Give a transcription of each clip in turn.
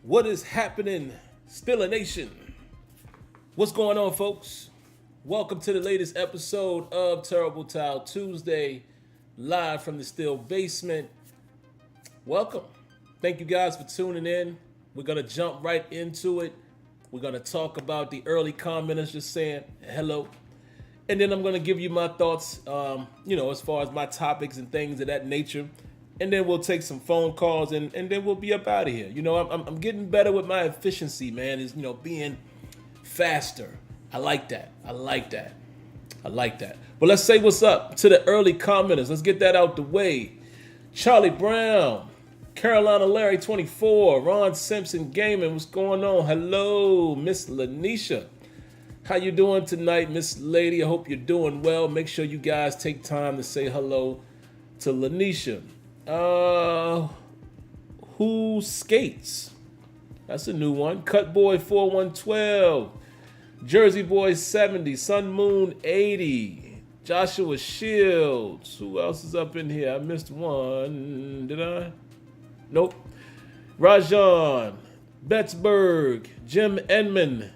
What is happening, Steeler Nation? What's going on, folks? Welcome to the latest episode of Terrible Towel Tuesday, live from the Steel Basement. Welcome. Thank you guys for tuning in. We're going to jump right into it. We're going to talk about the early commenters just saying hello. And then I'm going to give you my thoughts, as far as my topics and things of that nature. And then we'll take some phone calls and then we'll be up out of here. I'm getting better with my efficiency, man, is, being faster. I like that. But let's say what's up to the early commenters. Let's get that out the way. Charlie Brown, Carolina Larry 24, Ron Simpson Gaming. What's going on? Hello, Miss Lanisha. How you doing tonight, Miss Lady? I hope you're doing well. Make sure you guys take time to say hello to Lanisha. Who skates? That's a new one. Cutboy 4112, Jersey Boy 70, Sun Moon 80, Joshua Shields. Who else is up in here? I missed one. Did I? Nope. Rajan, Bettsburg, Jim Enman,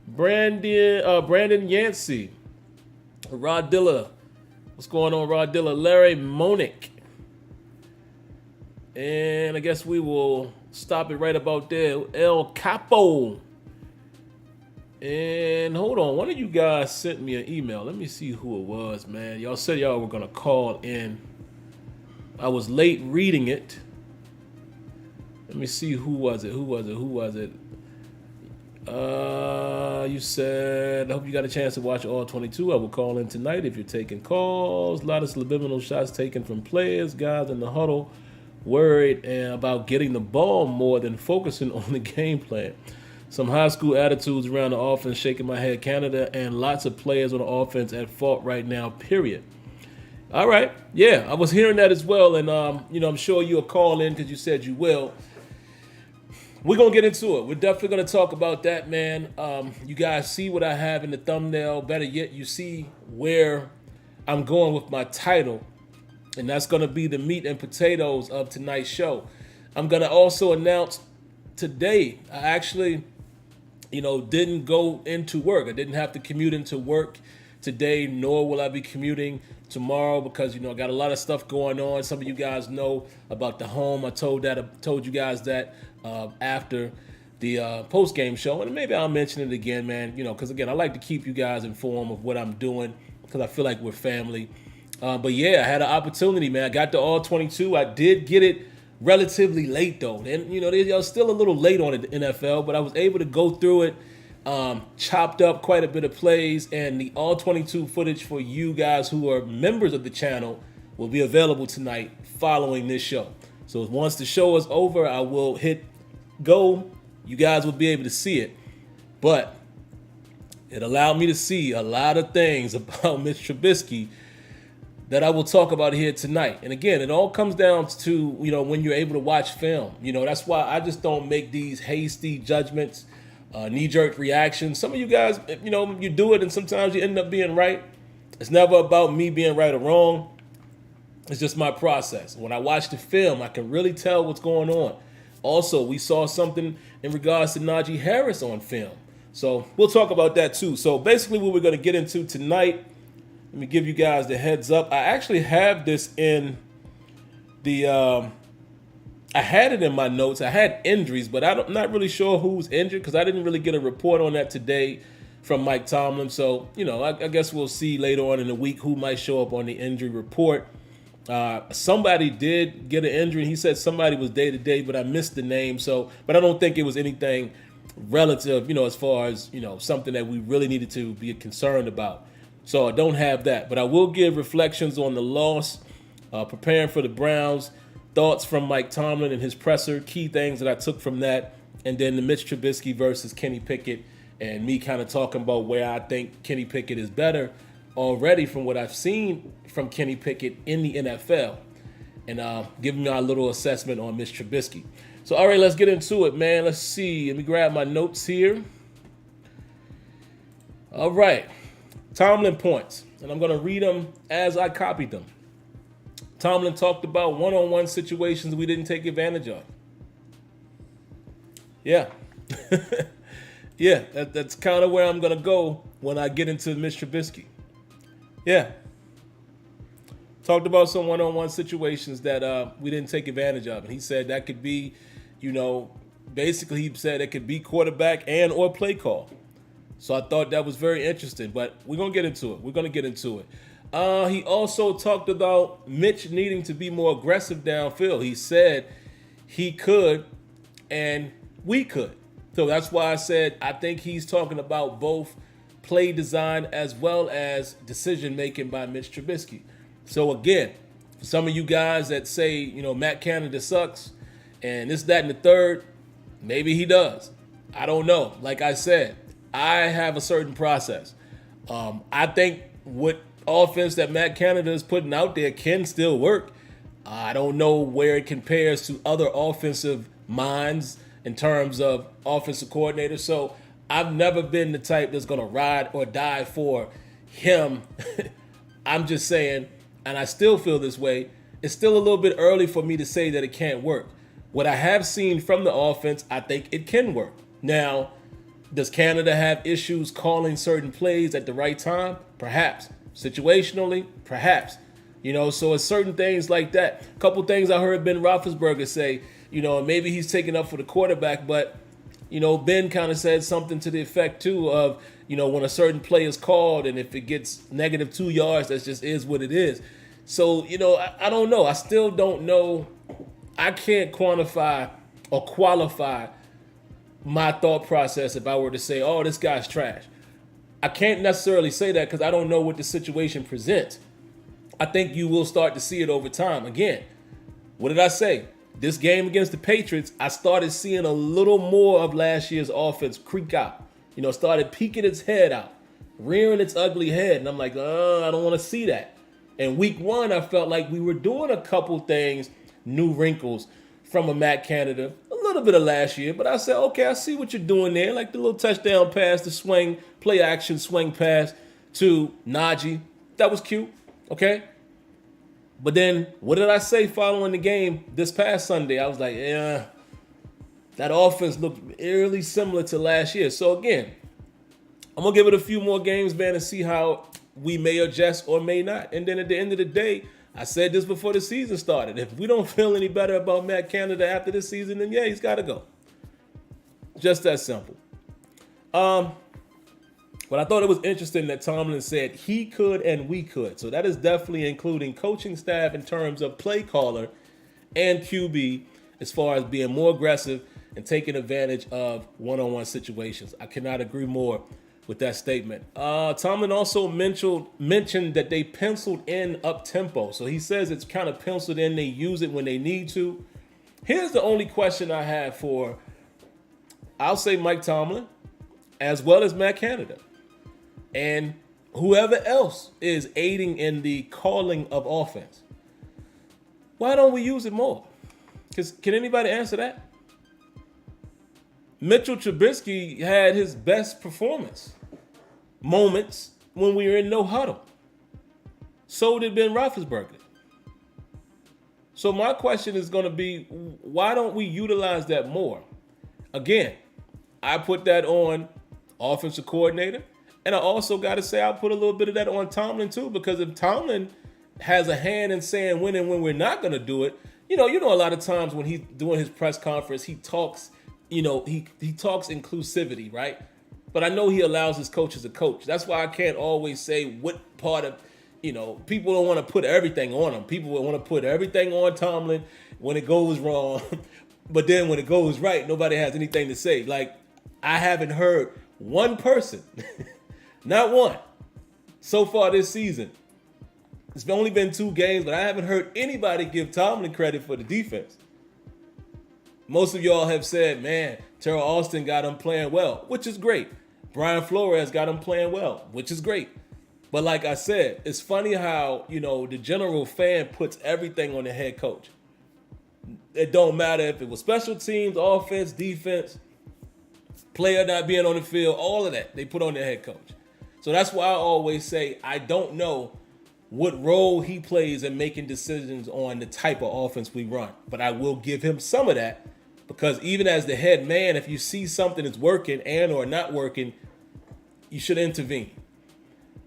Brandon Yancey, Rod Dilla. What's going on, Rod Dilla? Larry Monick. And I guess we will stop it right about there. El Capo. And hold on, one of you guys sent me an email. Let me see who it was, man. Y'all said y'all were going to call in. I was late reading it. Let me see, who was it? You said, I hope you got a chance to watch all 22. I will call in tonight if you're taking calls. A lot of subliminal shots taken from players, guys in the huddle, worried about getting the ball more than focusing on the game plan. Some high school attitudes around the offense, shaking my head. Canada and lots of players on the offense at fault right now, period. All right. Yeah, I was hearing that as well. And, I'm sure you'll call in because you said you will. We're going to get into it. We're definitely going to talk about that, man. You guys see what I have in the thumbnail. Better yet, you see where I'm going with my title. And that's going to be the meat and potatoes of tonight's show. I'm going to also announce today, I actually, didn't go into work. I didn't have to commute into work today, nor will I be commuting tomorrow because, I got a lot of stuff going on. Some of you guys know about the home. I told you guys that after the post-game show. And maybe I'll mention it again, man, because, again, I like to keep you guys informed of what I'm doing because I feel like we're family. But yeah, I had an opportunity, man. I got the all 22. I did get it relatively late, though. And, they're still a little late on it, the NFL, but I was able to go through it, chopped up quite a bit of plays, and the all 22 footage for you guys who are members of the channel will be available tonight following this show. So once the show is over, I will hit go. You guys will be able to see it. But it allowed me to see a lot of things about Mitch Trubisky that I will talk about here tonight. And again, it all comes down to, when you're able to watch film. That's why I just don't make these hasty judgments, knee-jerk reactions. Some of you guys, you do it and sometimes you end up being right. It's never about me being right or wrong. It's just my process. When I watch the film, I can really tell what's going on. Also, we saw something in regards to Naji Harris on film. So we'll talk about that too. So basically what we're going to get into tonight, let me give you guys the heads up. I actually have this in the, I had it in my notes. I had injuries, but I'm not really sure who's injured because I didn't really get a report on that today from Mike Tomlin. So, I guess we'll see later on in the week who might show up on the injury report. Somebody did get an injury. He said somebody was day-to-day, but I missed the name. But I don't think it was anything relative, as far as, something that we really needed to be concerned about. So I don't have that, but I will give reflections on the loss, preparing for the Browns, thoughts from Mike Tomlin and his presser, key things that I took from that, and then the Mitch Trubisky versus Kenny Pickett, and me kind of talking about where I think Kenny Pickett is better already from what I've seen from Kenny Pickett in the NFL, and giving my little assessment on Mitch Trubisky. So, all right, let's get into it, man. Let's see. Let me grab my notes here. All right. Tomlin points, and I'm going to read them as I copied them. Tomlin talked about one-on-one situations we didn't take advantage of. Yeah. Yeah, that's kind of where I'm going to go when I get into Mitch Trubisky. Yeah. Talked about some one-on-one situations that we didn't take advantage of. And he said that could be, basically he said it could be quarterback and or play call. So I thought that was very interesting. But we're going to get into it. He also talked about Mitch needing to be more aggressive downfield. He said he could and we could. So that's why I said I think he's talking about both play design as well as decision making by Mitch Trubisky. So again, for some of you guys that say, Matt Canada sucks and this, that, and the third, maybe he does. I don't know. Like I said, I have a certain process. I think what offense that Matt Canada is putting out there can still work. I don't know where it compares to other offensive minds in terms of offensive coordinators. So I've never been the type that's going to ride or die for him. I'm just saying, and I still feel this way, it's still a little bit early for me to say that it can't work. What I have seen from the offense, I think it can work. Now, does Canada have issues calling certain plays at the right time? Perhaps. Situationally? Perhaps. So it's certain things like that. A couple things I heard Ben Roethlisberger say, maybe he's taking up for the quarterback, but, Ben kind of said something to the effect, too, of, when a certain play is called and if it gets negative 2 yards, that just is what it is. So, I don't know. I still don't know. I can't quantify or qualify my thought process if I were to say, oh, this guy's trash. I can't necessarily say that because I don't know what the situation presents. I think you will start to see it over time. Again, what did I say? This game against the Patriots, I started seeing a little more of last year's offense creak out. Started peeking its head out, rearing its ugly head. And I'm like, I don't want to see that. And week one, I felt like we were doing a couple things, new wrinkles from a Matt Canada, a little bit of last year. But I said, okay, I see what you're doing there. Like the little touchdown pass, the swing, play action, swing pass to Naji. That was cute. Okay. But then what did I say following the game this past Sunday? I was like, yeah, that offense looked eerily similar to last year. So again, I'm going to give it a few more games, man, and see how we may adjust or may not. And then at the end of the day, I said this before the season started. If we don't feel any better about Matt Canada after this season, then yeah, he's got to go. Just that simple. But I thought it was interesting that Tomlin said he could and we could. So that is definitely including coaching staff in terms of play caller and QB as far as being more aggressive and taking advantage of one-on-one situations. I cannot agree more with that statement. Tomlin also mentioned that they penciled in up-tempo. So he says it's kind of penciled in. They use it when they need to. Here's the only question I have for, I'll say Mike Tomlin, as well as Matt Canada. And whoever else is aiding in the calling of offense. Why don't we use it more? Because can anybody answer that? Mitchell Trubisky had his best performance moments when we were in no huddle. So did Ben Roethlisberger. So my question is going to be, why don't we utilize that more? Again, I put that on offensive coordinator. And I also got to say, I'll put a little bit of that on Tomlin too, because if Tomlin has a hand in saying when and when we're not going to do it, you know, a lot of times when he's doing his press conference, he talks, he talks inclusivity, right? But I know he allows his coaches to coach. That's why I can't always say what part of, people don't want to put everything on him. People want to put everything on Tomlin when it goes wrong. But then when it goes right, nobody has anything to say. Like, I haven't heard one person, not one, so far this season. It's only been 2 games, but I haven't heard anybody give Tomlin credit for the defense. Most of y'all have said, man, Terrell Austin got him playing well, which is great. Brian Flores got him playing well, which is great. But like I said, it's funny how, the general fan puts everything on the head coach. It don't matter if it was special teams, offense, defense, player not being on the field, all of that, they put on their head coach. So that's why I always say I don't know what role he plays in making decisions on the type of offense we run. But I will give him some of that Because even as the head man, if you see something is working and or not working, you should intervene.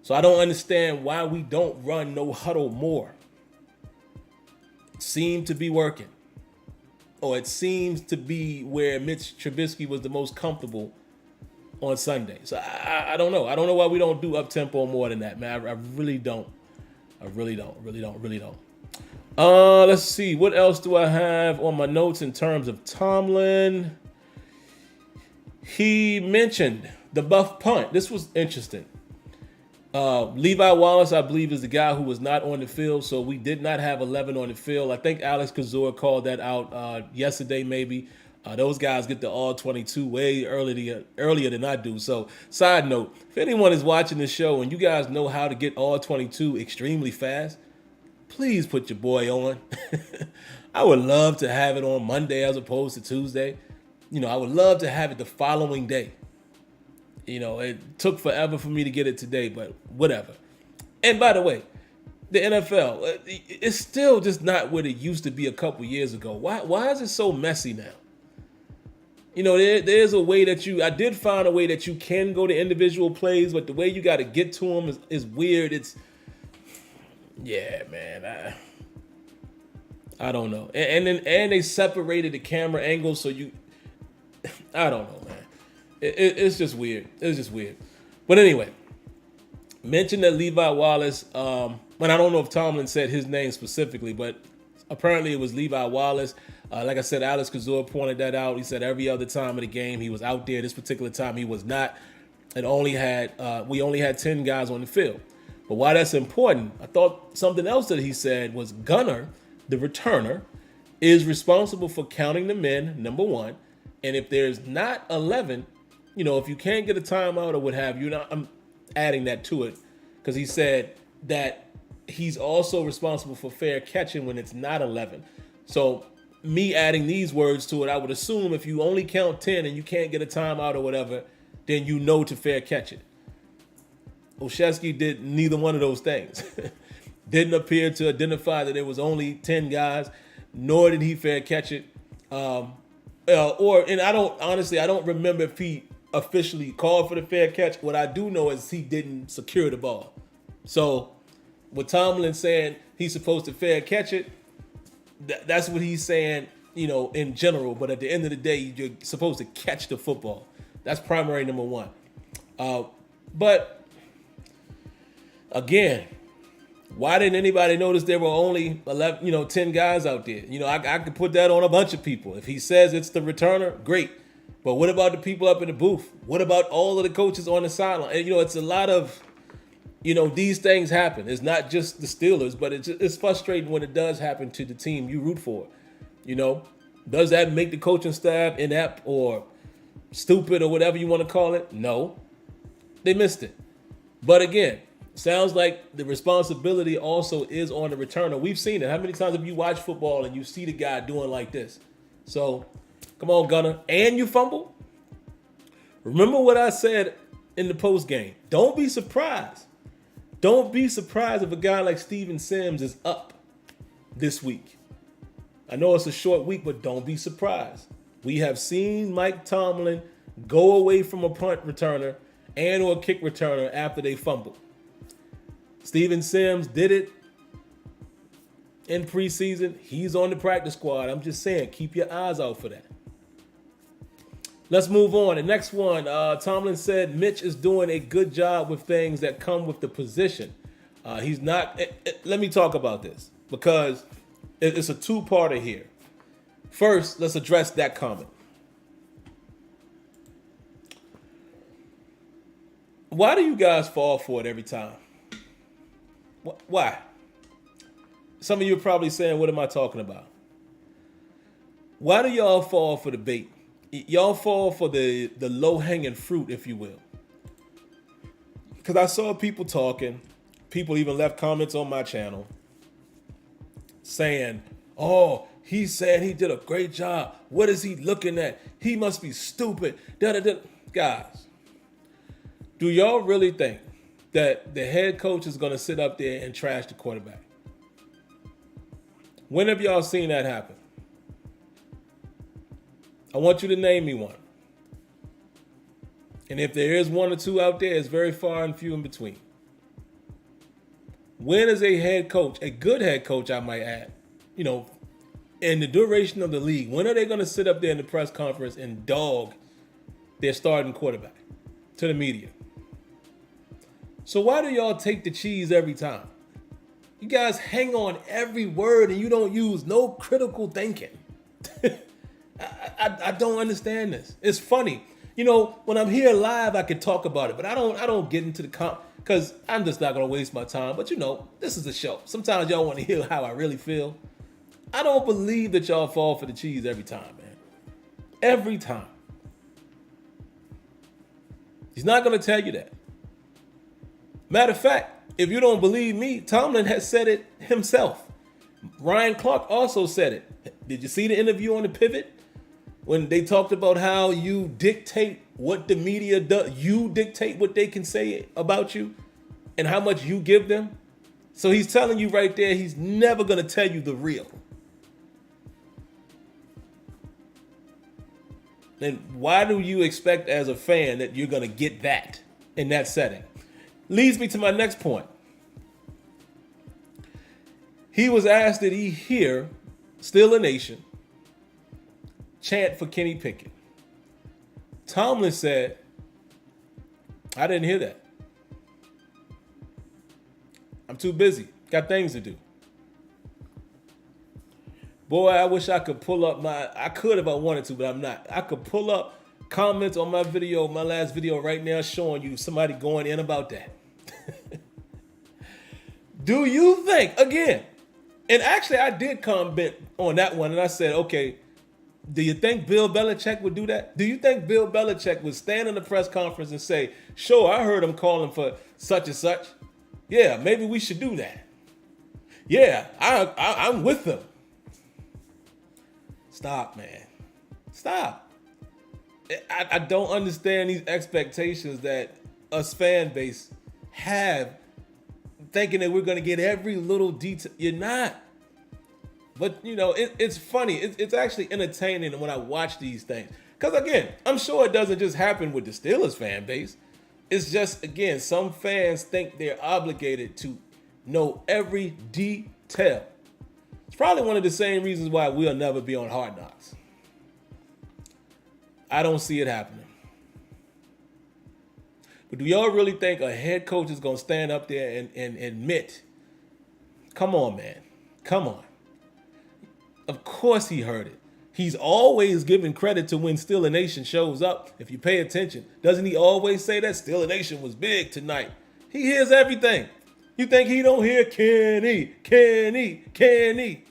So I don't understand why we don't run no huddle more. It seemed to be working. Or it seems to be where Mitch Trubisky was the most comfortable on Sunday. So I don't know. I don't know why we don't do up-tempo more than that, man. I really don't. I really don't. Let's see. What else do I have on my notes in terms of Tomlin? He mentioned the buff punt. This was interesting. Levi Wallace, I believe, is the guy who was not on the field, so we did not have 11 on the field. I think Alex Kazor called that out yesterday, maybe. Those guys get the all-22 way earlier than I do. So, side note, if anyone is watching this show and you guys know how to get all-22 extremely fast, please put your boy on. I would love to have it on Monday as opposed to Tuesday. I would love to have it the following day. It took forever for me to get it today, but whatever. And by the way, the NFL, it's still just not what it used to be a couple years ago. Why is it so messy now? There's a way that I did find a way that you can go to individual plays, but the way you got to get to them is weird. Yeah, man. I don't know. And they separated the camera angles, so I don't know, man. It's just weird. It's just weird. But anyway, mentioned that Levi Wallace, and I don't know if Tomlin said his name specifically, but apparently it was Levi Wallace. Like I said, Alex Kazor pointed that out. He said every other time of the game he was out there. This particular time he was not. We only had 10 guys on the field. But why that's important, I thought something else that he said was Gunner, the returner, is responsible for counting the men, number one. And if there's not 11, if you can't get a timeout or what have you, I'm adding that to it because he said that he's also responsible for fair catching when it's not 11. So me adding these words to it, I would assume if you only count 10 and you can't get a timeout or whatever, then to fair catch it. Olszewski did neither one of those things. Didn't appear to identify that there was only 10 guys, nor did he fair catch it. And I don't remember if he officially called for the fair catch. What I do know is he didn't secure the ball. So with Tomlin saying he's supposed to fair catch it, that's what he's saying, in general. But at the end of the day, you're supposed to catch the football. That's primary number one. But again, why didn't anybody notice there were only 11, 10 guys out there? I could put that on a bunch of people. If he says it's the returner, great. But what about the people up in the booth? What about all of the coaches on the sideline? And, it's a lot of, these things happen. It's not just the Steelers, but it's frustrating when it does happen to the team you root for. Does that make the coaching staff inept or stupid or whatever you want to call it? No. They missed it. But again, sounds like the responsibility also is on the returner. We've seen it. How many times have you watched football and you see the guy doing like this? So, come on, Gunner. And you fumble? Remember what I said in the post game. Don't be surprised. Don't be surprised if a guy like Steven Sims is up this week. I know it's a short week, but don't be surprised. We have seen Mike Tomlin go away from a punt returner and or a kick returner after they fumbled. Steven Sims did it in preseason. He's on the practice squad. I'm just saying, keep your eyes out for that. Let's move on. The next one, Tomlin said Mitch is doing a good job with things that come with the position. He's not. Let me talk about this because it's a two-parter here. First, let's address that comment. Why do you guys fall for it every time? Why? Some of you are probably saying, what am I talking about? Why do y'all fall for the bait? Y'all fall for the low-hanging fruit, if you will. Because I saw people talking. People even left comments on my channel saying, oh, he said he did a great job. What is he looking at? He must be stupid. Da-da-da. Guys, do y'all really think that the head coach is going to sit up there and trash the quarterback? When have y'all seen that happen? I want you to name me one. And if there is one or two out there, it's very far and few in between. When is a head coach, a good head coach, I might add, in the duration of the league, when are they going to sit up there in the press conference and dog their starting quarterback to the media? So why do y'all take the cheese every time? You guys hang on every word and you don't use no critical thinking. I don't understand this. It's funny. When I'm here live, I can talk about it, but I don't get into the because I'm just not gonna waste my time. But this is a show. Sometimes y'all want to hear how I really feel. I don't believe that y'all fall for the cheese every time, man. Every time. He's not gonna tell you that. Matter of fact, if you don't believe me, Tomlin has said it himself. Ryan Clark also said it. Did you see the interview on the Pivot? When they talked about how you dictate what the media does, you dictate what they can say about you and how much you give them. So he's telling you right there, he's never going to tell you the real. And why do you expect as a fan that you're going to get that in that setting? Leads me to my next point. He was asked, did he hear Still a Nation chant for Kenny Pickett? Tomlin said, I didn't hear that. I'm too busy. Got things to do. Boy, I wish I could pull up I could if I wanted to, but I'm not. I could pull up comments on my last video right now showing you somebody going in about that. Do you think, again, and actually I did comment on that one and I said, okay, do you think Bill Belichick would do that? Do you think Bill Belichick would stand in the press conference and say, sure, I heard him calling for such and such. Yeah, maybe we should do that. Yeah, I'm with them. Stop, man. Stop. I don't understand these expectations that us fan base have, thinking that we're going to get every little detail. You're not. But, it's funny. It's actually entertaining when I watch these things. Because, again, I'm sure it doesn't just happen with the Steelers fan base. It's just, again, some fans think they're obligated to know every detail. It's probably one of the same reasons why we'll never be on Hard Knocks. I don't see it happening. But do y'all really think a head coach is going to stand up there and admit, come on, man, come on. Of course he heard it. He's always giving credit to when Still a Nation shows up. If you pay attention, doesn't he always say that Still a Nation was big tonight? He hears everything. You think he don't hear Kenny?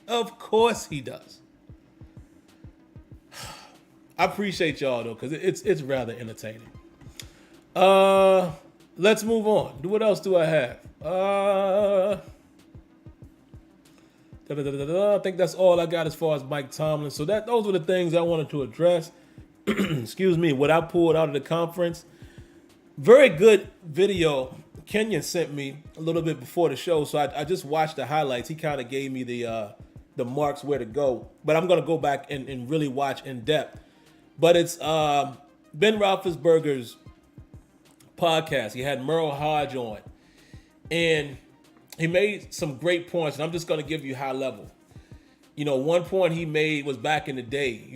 Of course he does. I appreciate y'all though, because it's rather entertaining. Let's move on. What else do I have? I think that's all I got as far as Mike Tomlin. So those were the things I wanted to address. Excuse me, what I pulled out of the conference. Very good video Kenyon sent me a little bit before the show. So I just watched the highlights. He kind of gave me the marks where to go. But I'm going to go back and really watch in depth. But it's Ben Roethlisberger's podcast. He had Merle Hodge on. And he made some great points, and I'm just going to give you high level. One point he made was back in the day,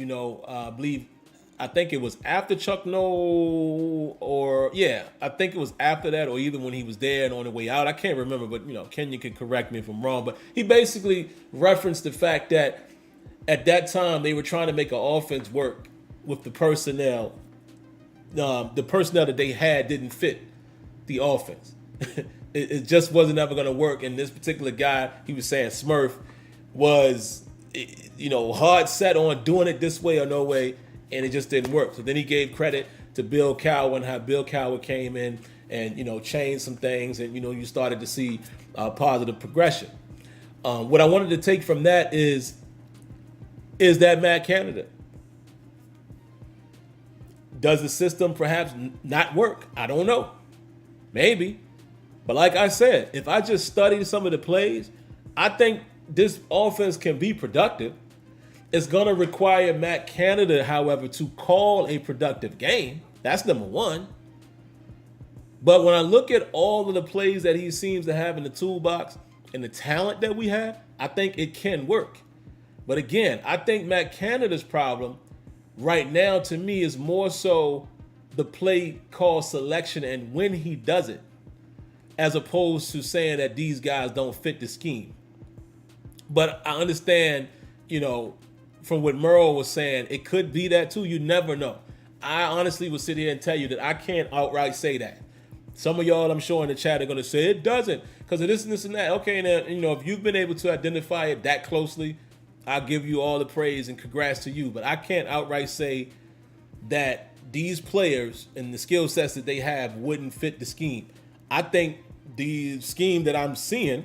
I think it was after Chuck Noll, I think it was after that, or either when he was there and on the way out. I can't remember, but, Kenyon can correct me if I'm wrong. But he basically referenced the fact that at that time they were trying to make an offense work with the personnel. The personnel that they had didn't fit the offense. It just wasn't ever going to work. And this particular guy, he was saying Smurf, was, hard set on doing it this way or no way, and it just didn't work. So then he gave credit to Bill Cowher and how Bill Cowher came in and, changed some things, and, you started to see positive progression. What I wanted to take from that is that Matt Canada? Does the system perhaps not work? I don't know. Maybe. But like I said, if I just study some of the plays, I think this offense can be productive. It's going to require Matt Canada, however, to call a productive game. That's number one. But when I look at all of the plays that he seems to have in the toolbox and the talent that we have, I think it can work. But again, I think Matt Canada's problem right now to me is more so the play call selection and when he does it, as opposed to saying that these guys don't fit the scheme. But I understand, from what Merle was saying, it could be that too. You never know. I honestly would sit here and tell you that I can't outright say that. Some of y'all, I'm sure in the chat, are going to say it doesn't because of this and that. Okay, now, if you've been able to identify it that closely, I'll give you all the praise and congrats to you. But I can't outright say that these players and the skill sets that they have wouldn't fit the scheme. I think the scheme that I'm seeing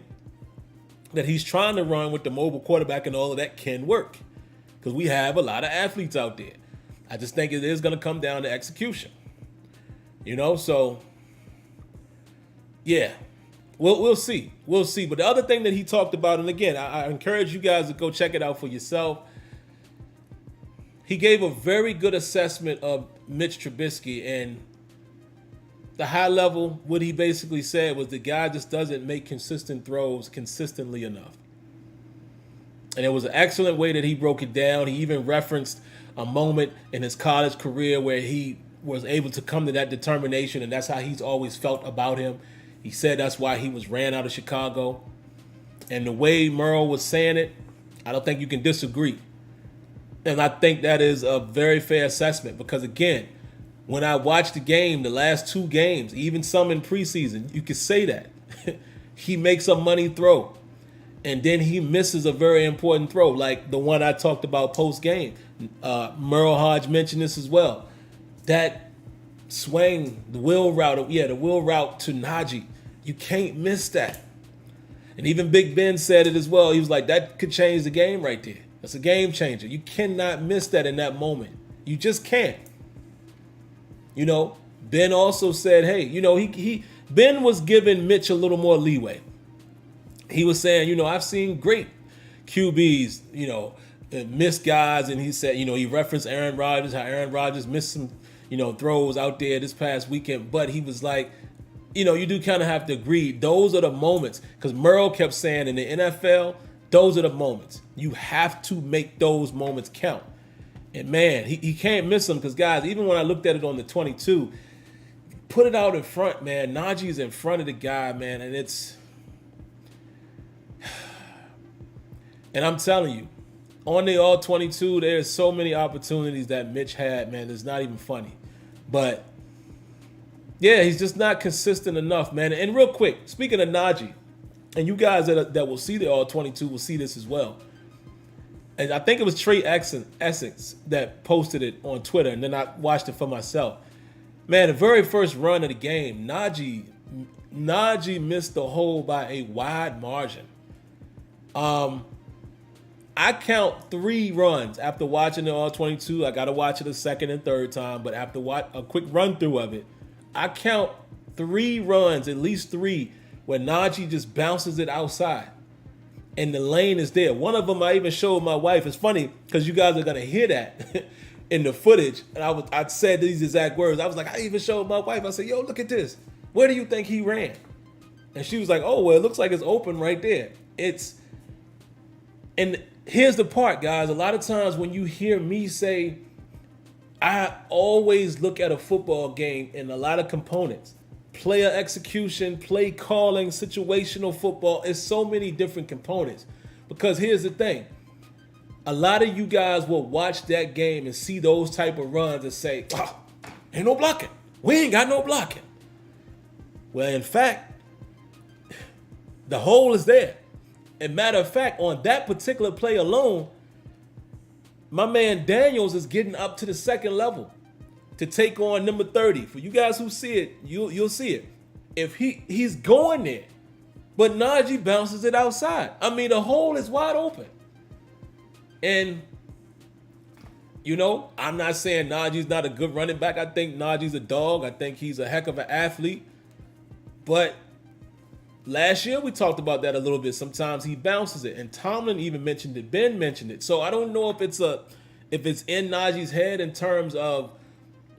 that he's trying to run with the mobile quarterback and all of that can work because we have a lot of athletes out there. I just think it is going to come down to execution. So yeah, we'll see. We'll see. But the other thing that he talked about, and again, I encourage you guys to go check it out for yourself. He gave a very good assessment of Mitch Trubisky, and the high level, what he basically said was the guy just doesn't make consistent throws consistently enough. And it was an excellent way that he broke it down. He even referenced a moment in his college career where he was able to come to that determination, and that's how he's always felt about him. He said that's why he was ran out of Chicago. And the way Merle was saying it, I don't think you can disagree. And I think that is a very fair assessment because, again, when I watched the game, the last two games, even some in preseason, you could say that. He makes a money throw. And then he misses a very important throw, like the one I talked about post-game. Merle Hodge mentioned this as well. That swing, the wheel route to Naji. You can't miss that. And even Big Ben said it as well. He was like, that could change the game right there. That's a game changer. You cannot miss that in that moment. You just can't. Ben also said, hey, Ben was giving Mitch a little more leeway. He was saying, I've seen great QBs, miss guys. And he said, he referenced Aaron Rodgers, how Aaron Rodgers missed some, throws out there this past weekend. But he was like, you do kind of have to agree. Those are the moments. Because Merle kept saying in the NFL, those are the moments. You have to make those moments count. And, man, he can't miss them because, guys, even when I looked at it on the 22, put it out in front, man. Naji's in front of the guy, man, and it's – and I'm telling you, on the all-22, there's so many opportunities that Mitch had, man. It's not even funny. But – yeah, he's just not consistent enough, man. And real quick, speaking of Naji, and you guys that will see the All-22 will see this as well. And I think it was Trey Essex that posted it on Twitter, and then I watched it for myself. Man, the very first run of the game, Naji missed the hole by a wide margin. I count 3 runs after watching the All-22. I got to watch it a second and third time, but after a quick run-through of it, I count 3 runs, at least 3, where Naji just bounces it outside. And the lane is there. One of them I even showed my wife. It's funny because you guys are going to hear that in the footage. And I said these exact words. I was like, I even showed my wife. I said, yo, look at this. Where do you think he ran? And she was like, oh, well, it looks like it's open right there. And here's the part, guys. A lot of times when you hear me say, I always look at a football game in a lot of components. Player execution, play calling, situational football. It's so many different components. Because here's the thing. A lot of you guys will watch that game and see those type of runs and say, oh, ain't no blocking. We ain't got no blocking. Well, in fact, the hole is there. And matter of fact, on that particular play alone, my man Daniels is getting up to the second level to take on number 30. For you guys who see it, you'll see it. If he's going there, but Naji bounces it outside. I mean, the hole is wide open. And, I'm not saying Naji's not a good running back. I think Naji's a dog. I think he's a heck of an athlete. But Last year we talked about that a little bit. Sometimes he bounces it, and Tomlin even mentioned it. Ben mentioned it. So I don't know if it's in Naji's head in terms of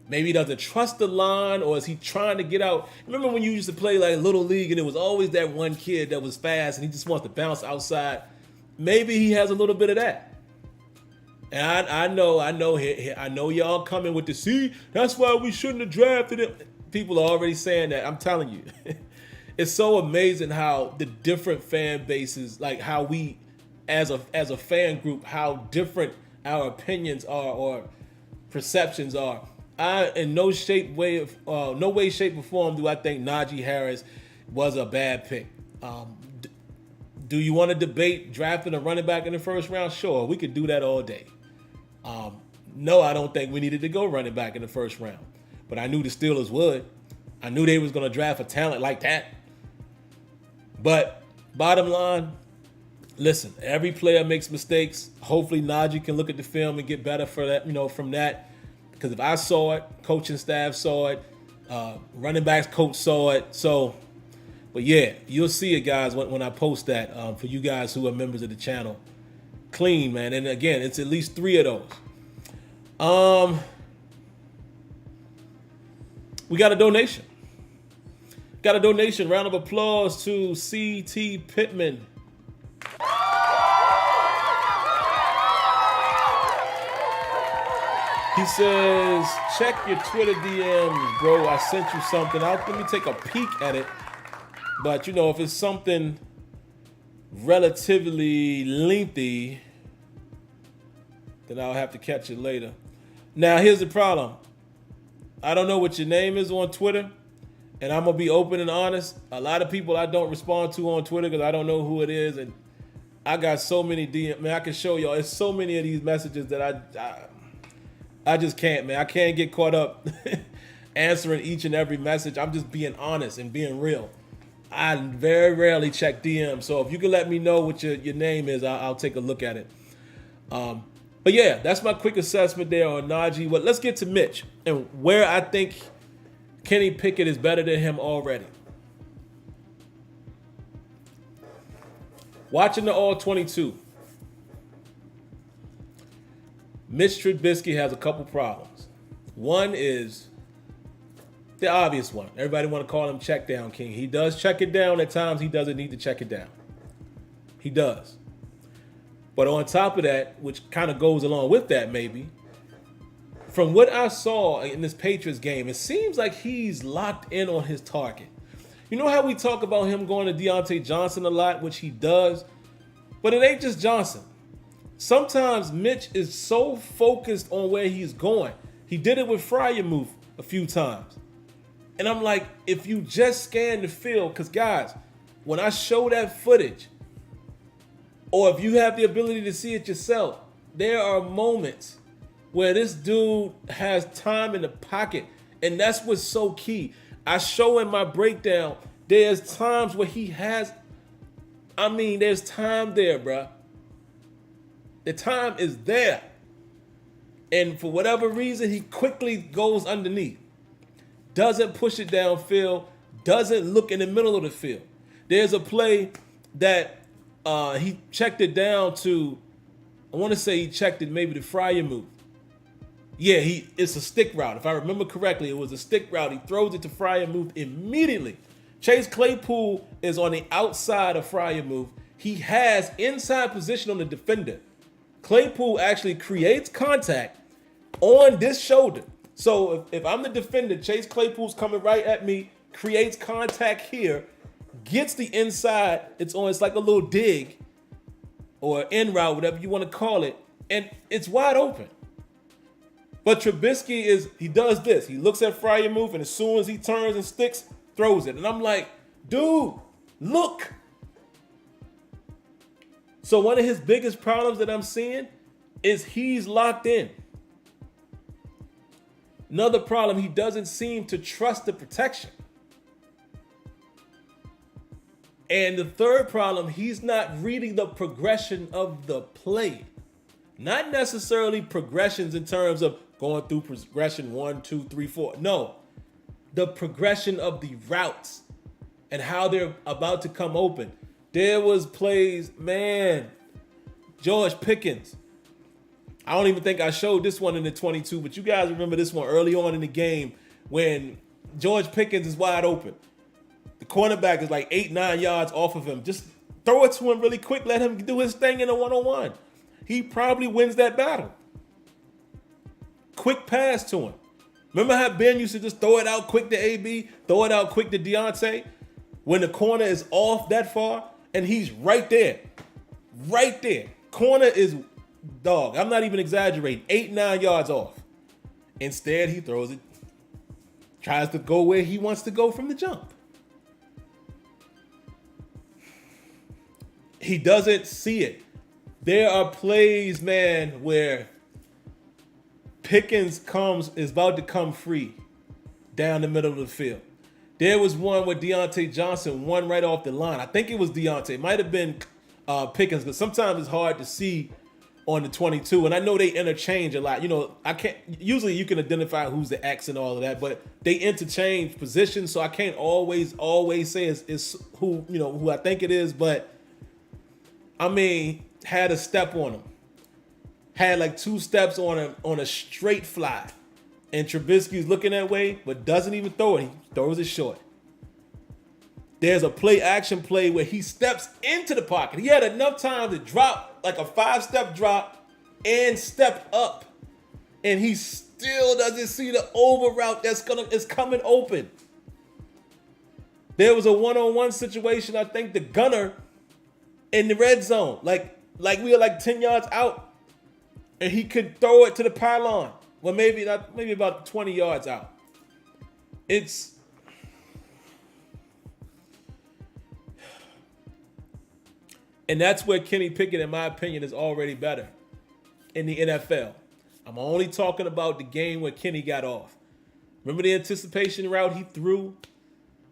maybe he doesn't trust the line, or is he trying to get out? Remember when you used to play like Little League and it was always that one kid that was fast and he just wants to bounce outside? Maybe he has a little bit of that. And I know y'all coming with the, see, that's why we shouldn't have drafted him. People are already saying that. I'm telling you. It's so amazing how the different fan bases, like how we as a fan group, how different our opinions are or perceptions are. In no way, shape, or form do I think Naji Harris was a bad pick. Do you want to debate drafting a running back in the first round? Sure, we could do that all day. No, I don't think we needed to go running back in the first round. But I knew the Steelers would. I knew they was going to draft a talent like that. But bottom line, listen, every player makes mistakes. Hopefully Naji can look at the film and get better for that, from that. Because if I saw it, coaching staff saw it, running backs coach saw it. So, but yeah, you'll see it, guys, when I post that for you guys who are members of the channel. Clean, man. And again, it's at least 3 of those. We got a donation. Round of applause to C.T. Pittman. He says, check your Twitter DMs, bro. I sent you something. Let me take a peek at it. But, if it's something relatively lengthy, then I'll have to catch it later. Now, here's the problem. I don't know what your name is on Twitter, and I'm going to be open and honest. A lot of people I don't respond to on Twitter because I don't know who it is, and I got so many DMs. Man, I can show y'all. It's so many of these messages that I just can't, man. I can't get caught up answering each and every message. I'm just being honest and being real. I very rarely check DMs, so if you can let me know what your name is, I'll take a look at it. But yeah, that's my quick assessment there on Naji. But let's get to Mitch and where I think Kenny Pickett is better than him already. Watching the All-22, Mitch Trubisky has a couple problems. One is the obvious one. Everybody want to call him check down king. He does check it down at times. He doesn't need to check it down. He does. But on top of that, which kind of goes along with that maybe, from what I saw in this Patriots game, it seems like he's locked in on his target. You know how we talk about him going to Deontay Johnson a lot, which he does, but it ain't just Johnson. Sometimes Mitch is so focused on where he's going. He did it with Freiermuth a few times. And I'm like, if you just scan the field, because guys, when I show that footage, or if you have the ability to see it yourself, there are moments where this dude has time in the pocket, and that's what's so key. I show in my breakdown, there's times where he has, there's time there, bruh. The time is there. And for whatever reason, he quickly goes underneath. Doesn't push it downfield, doesn't look in the middle of the field. There's a play that he checked it down to, I want to say he checked it maybe to Freiermuth. Yeah, it's a stick route. If I remember correctly, it was a stick route. He throws it to Freiermuth immediately. Chase Claypool is on the outside of Freiermuth. He has inside position on the defender. Claypool actually creates contact on this shoulder. So if I'm the defender, Chase Claypool's coming right at me, creates contact here, gets the inside. It's like a little dig or in route, whatever you want to call it, and it's wide open. But Trubisky he does this. He looks at Freiermuth, and as soon as he turns and sticks, throws it. And I'm like, dude, look. So one of his biggest problems that I'm seeing is he's locked in. Another problem, he doesn't seem to trust the protection. And the third problem, he's not reading the progression of the play. Not necessarily progressions in terms of going through progression 1, 2, 3, 4. No, the progression of the routes. and how they're about to come open. There was plays, man. George Pickens. I don't even think I showed this one in the 22, but you guys remember this one early on in the game when George Pickens is wide open. The cornerback is like 8-9 yards off of him. Just throw it to him really quick. Let him do his thing in a one-on-one. He probably wins that battle. Quick pass to him. Remember how Ben used to just throw it out quick to AB, throw it out quick to Deontay? When the corner is off that far, and he's right there. Right there. Corner is, dog, I'm not even exaggerating, 8-9 yards off. Instead, he throws it, tries to go where he wants to go from the jump. He doesn't see it. There are plays, man, where Pickens is about to come free down the middle of the field. There was one where Deontay Johnson won right off the line. I think it was Deontay. It might have been Pickens, because sometimes it's hard to see on the 22. And I know they interchange a lot. You know, usually you can identify who's the X and all of that, but they interchange positions. So I can't always say it's who I think it is. But I mean, had a step on him. Had like 2 steps on him on a straight fly. And Trubisky's looking that way, but doesn't even throw it. He throws it short. There's a action play where he steps into the pocket. He had enough time to drop like a 5-step drop and step up. And he still doesn't see the over route is coming open. There was a one-on-one situation, I think the gunner in the red zone. Like we were like 10 yards out. And he could throw it to the pylon. Well, maybe about 20 yards out. And that's where Kenny Pickett, in my opinion, is already better in the NFL. I'm only talking about the game where Kenny got off. Remember the anticipation route he threw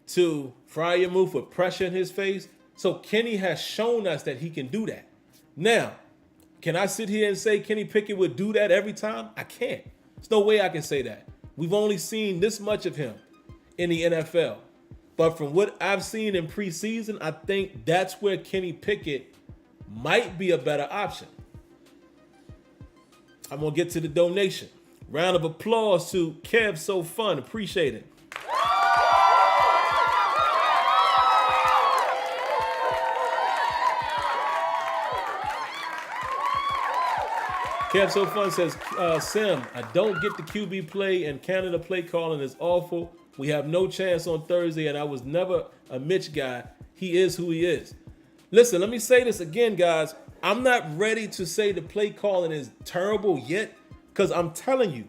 to Freiermuth with pressure in his face? So Kenny has shown us that he can do that. Now, can I sit here and say Kenny Pickett would do that every time? I can't. There's no way I can say that. We've only seen this much of him in the NFL. But from what I've seen in preseason, I think that's where Kenny Pickett might be a better option. I'm going to get to the donation. Round of applause to Kev So Fun. Appreciate it. Kev So Fun says, Sim, I don't get the QB play, and Canada play calling is awful. We have no chance on Thursday, and I was never a Mitch guy. He is who he is. Listen, let me say this again, guys. I'm not ready to say the play calling is terrible yet, because I'm telling you,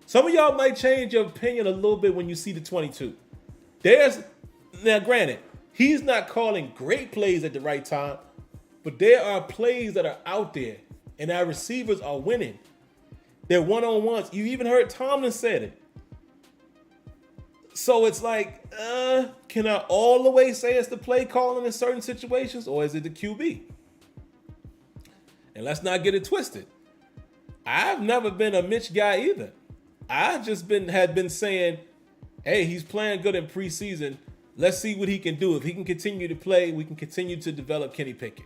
some of y'all might change your opinion a little bit when you see the 22. Now, granted, he's not calling great plays at the right time, but there are plays that are out there, and our receivers are winning. They're one-on-ones. You even heard Tomlin said it. So it's like, can I all the way say it's the play calling in certain situations, or is it the QB? And let's not get it twisted. I've never been a Mitch guy either. I just had been saying, hey, he's playing good in preseason. Let's see what he can do. If he can continue to play, we can continue to develop Kenny Pickett.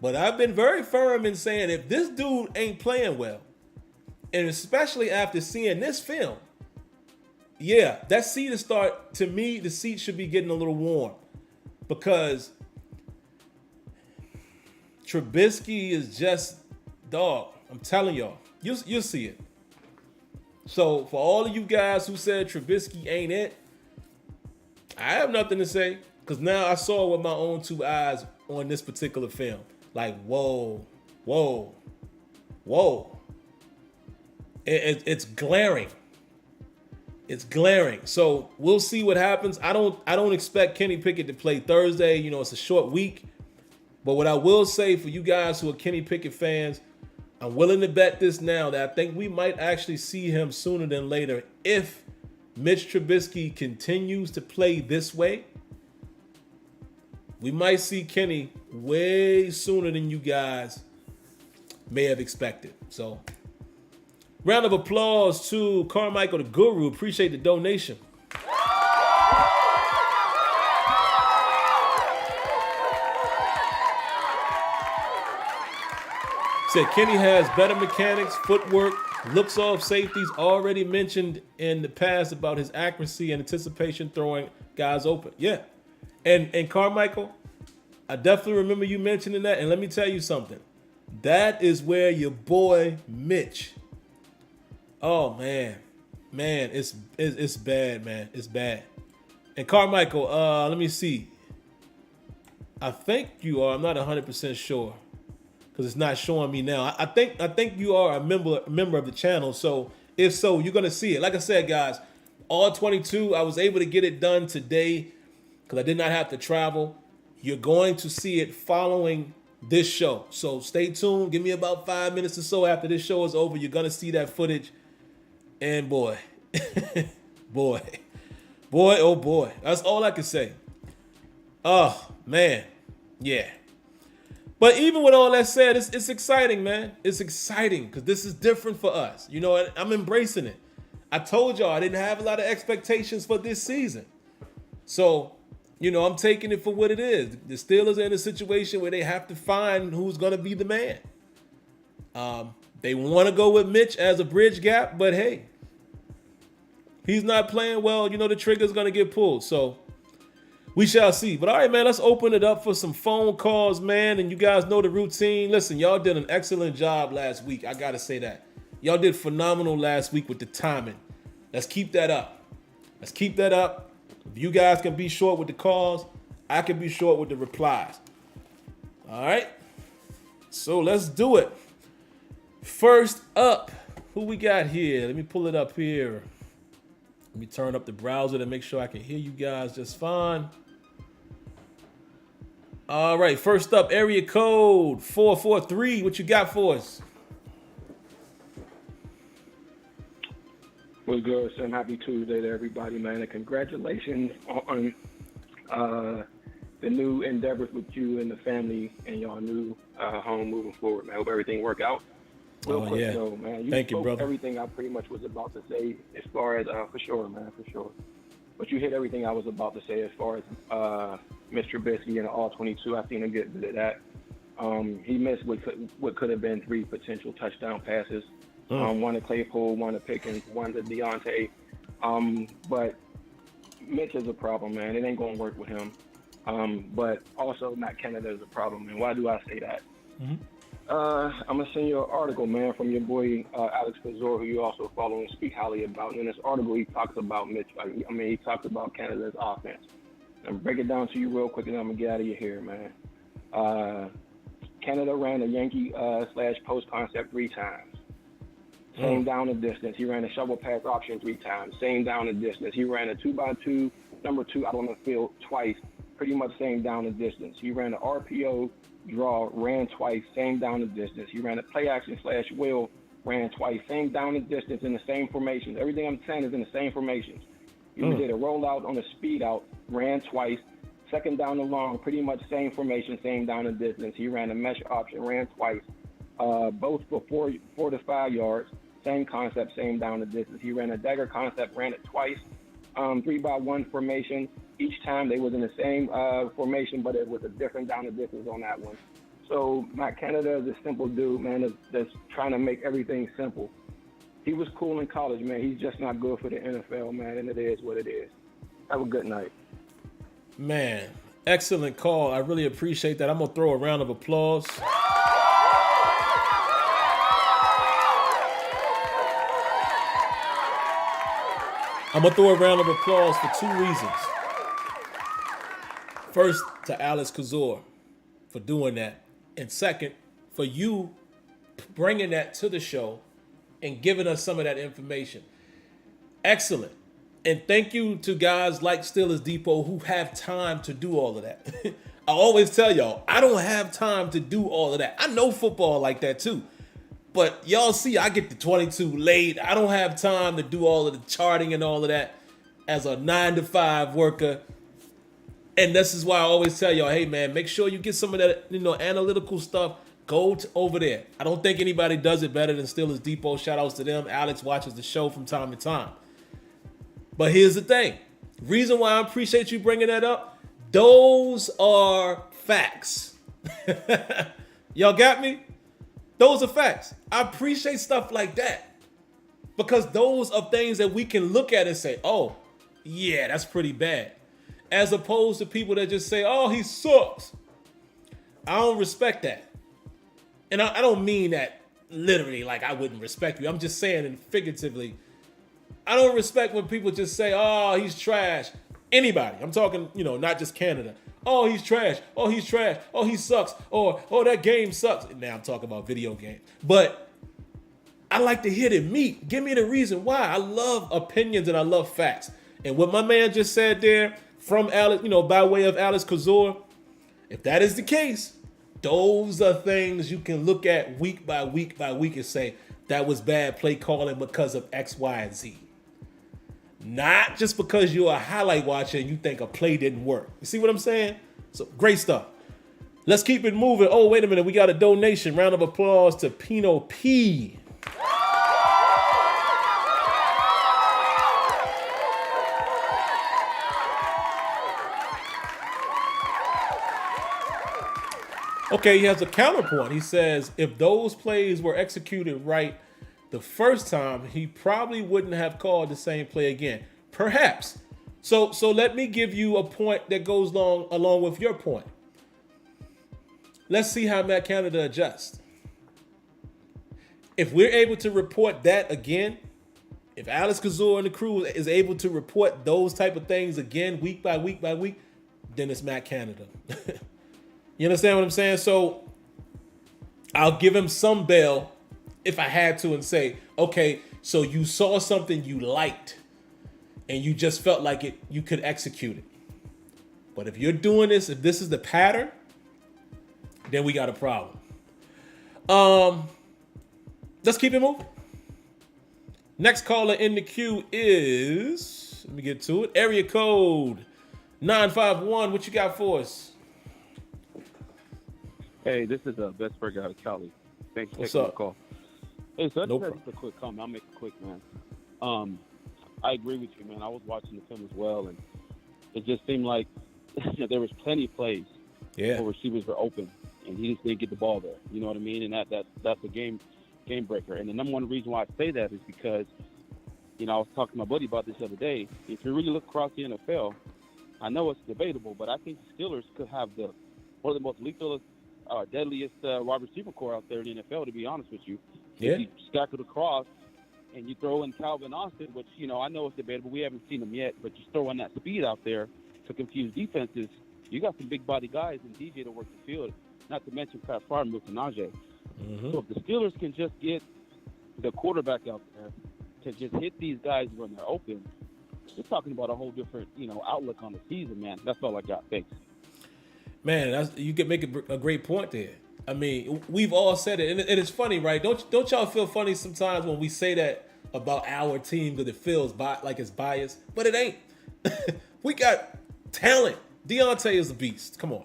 But I've been very firm in saying if this dude ain't playing well, and especially after seeing this film, yeah, that seat is to me, the seat should be getting a little warm, because Trubisky is just, dog, I'm telling y'all, you'll see it. So for all of you guys who said Trubisky ain't it, I have nothing to say, because now I saw with my own 2 eyes on this particular film. Like, whoa. It's glaring. It's glaring. So we'll see what happens. I don't expect Kenny Pickett to play Thursday. You know, it's a short week. But what I will say for you guys who are Kenny Pickett fans, I'm willing to bet this now that I think we might actually see him sooner than later if Mitch Trubisky continues to play this way. We might see Kenny way sooner than you guys may have expected. So, round of applause to Carmichael the Guru. Appreciate the donation. Said Kenny has better mechanics, footwork, looks off safeties. Already mentioned in the past about his accuracy and anticipation throwing guys open. Yeah. And Carmichael, I definitely remember you mentioning that. And let me tell you something. That is where your boy Mitch. Oh man, it's bad, man. It's bad. And Carmichael, let me see. I think you are. I'm not 100% sure because it's not showing me now. I think you are a member of the channel. So if so, you're gonna see it. Like I said, guys, all 22. I was able to get it done today because I did not have to travel. You're going to see it following this show. So stay tuned. Give me about 5 minutes or so after this show is over. You're going to see that footage. And boy, boy, oh boy. That's all I can say. Oh, man. Yeah. But even with all that said, it's exciting, man. It's exciting because this is different for us. You know, I'm embracing it. I told y'all I didn't have a lot of expectations for this season. So, you know, I'm taking it for what it is. The Steelers are in a situation where they have to find who's going to be the man. They want to go with Mitch as a bridge gap, but hey, he's not playing well. You know, the trigger's going to get pulled. So we shall see. But all right, man, let's open it up for some phone calls, man. And you guys know the routine. Listen, y'all did an excellent job last week. I got to say that. Y'all did phenomenal last week with the timing. Let's keep that up. If you guys can be short with the calls, I can be short with the replies. All right? So let's do it. First up, who we got here? Let me pull it up here. Let me turn up the browser to make sure I can hear you guys just fine. All right, first up, area code 443. What you got for us? What's good, Sim? Happy Tuesday to everybody, man. And congratulations on the new endeavors with you and the family and your new home moving forward, man. I hope everything work out. Real quick, though, man. Thank you, brother. Everything I pretty much was about to say as far as, for sure, man, for sure. But you hit everything I was about to say as far as Mitch Trubisky and the All-22. I seen him get good at that. He missed what could have been 3 potential touchdown passes. One to Claypool, one to Pickett, one to Deontay. But Mitch is a problem, man. It ain't going to work with him. But also, Matt Canada is a problem. And why do I say that? Mm-hmm. I'm going to send you an article, man, from your boy Alex Pazor, who you also follow and speak highly about. And in this article, he talks about he talks about Canada's offense. I'm break it down to you real quick, and I'm going to get out of your hair, man. Canada ran a Yankee / post concept 3 times. Same down the distance. He ran a shovel pass option 3 times. Same down the distance. He ran a 2x2, number 2 out on the field twice. Pretty much same down the distance. He ran an RPO draw, ran twice, same down the distance. He ran a play action / wheel, ran twice, same down the distance in the same formations. Everything I'm saying is in the same formations. He did a rollout on a speed out, ran twice. Second down the long, pretty much same formation, same down the distance. He ran a mesh option, ran twice. Both for 4 to 5 yards. Same concept, same down the distance. He ran a dagger concept, ran it twice. 3-by-1 formation. Each time they was in the same formation, but it was a different down the distance on that one. So Matt Canada is a simple dude, man, that's trying to make everything simple. He was cool in college, man. He's just not good for the NFL, man, and it is what it is. Have a good night. Man, excellent call. I really appreciate that. I'm going to throw a round of applause. I'm going to throw a round of applause for 2 reasons. First, to Alex Kazor for doing that. And second, for you bringing that to the show and giving us some of that information. Excellent. And thank you to guys like Steelers Depot who have time to do all of that. I always tell y'all, I don't have time to do all of that. I know football like that too. But y'all see, I get to 22 late. I don't have time to do all of the charting and all of that as a 9-to-5 worker. And this is why I always tell y'all, hey, man, make sure you get some of that, analytical stuff. Go over there. I don't think anybody does it better than Steelers Depot. Shout outs to them. Alex watches the show from time to time. But here's the thing. Reason why I appreciate you bringing that up, those are facts. Y'all got me? Those are facts. I appreciate stuff like that because those are things that we can look at and say, oh, yeah, that's pretty bad. As opposed to people that just say, oh, he sucks. I don't respect that. And I don't mean that literally like I wouldn't respect you. I'm just saying it figuratively. I don't respect when people just say, oh, he's trash. Anybody. I'm talking, not just Canada. Oh, he's trash. Oh, he's trash. Oh, he sucks. Or, oh, that game sucks. Now I'm talking about video games. But I like to hit it meat. Give me the reason why. I love opinions and I love facts. And what my man just said there from Alex, by way of Alex Kazor, if that is the case, those are things you can look at week by week by week and say, that was bad play calling because of X, Y, and Z. Not just because you're a highlight watcher and you think a play didn't work. You see what I'm saying? So great stuff. Let's keep it moving. Oh, wait a minute. We got a donation. Round of applause to Pino P. Okay, he has a counterpoint. He says, if those plays were executed right the first time, he probably wouldn't have called the same play again. Perhaps. So let me give you a point that goes along with your point. Let's see how Matt Canada adjusts. If we're able to report that again, if Alex Kazor and the crew is able to report those type of things again week by week by week, then it's Matt Canada. You understand what I'm saying? So I'll give him some bail if I had to and say, okay, so you saw something you liked and you just felt like you could execute it. But if you're doing this, if this is the pattern, then we got a problem. Let's keep it moving. Next caller in the queue is, let me get to it, area code 951. What you got for us? Hey, this is Pittsburgh out of Cali. Thanks for taking the call. Hey, so just a quick comment. I'll make it quick, man. I agree with you, man. I was watching the film as well, and it just seemed like there was plenty of plays where receivers were open, and he just didn't get the ball there. You know what I mean? And that's a game breaker. And the number one reason why I say that is because, I was talking to my buddy about this the other day. If you really look across the NFL, I know it's debatable, but I think the Steelers could have one of the most lethal, deadliest wide receiver core out there in the NFL, to be honest with you. Yeah. If you stack it across and you throw in Calvin Austin, which, I know it's debatable. We haven't seen him yet, but you throw in that speed out there to confuse defenses. You got some big body guys and DJ to work the field, not to mention Pat Fryer and Naji. Mm-hmm. So if the Steelers can just get the quarterback out there to just hit these guys when they're open, we're talking about a whole different, outlook on the season, man. That's all I got. Thanks. Man, you can make a great point there. I mean, we've all said it, and it's funny, right? Don't y'all feel funny sometimes when we say that about our team because it feels like it's biased, but it ain't. We got talent. Deontay is a beast. Come on.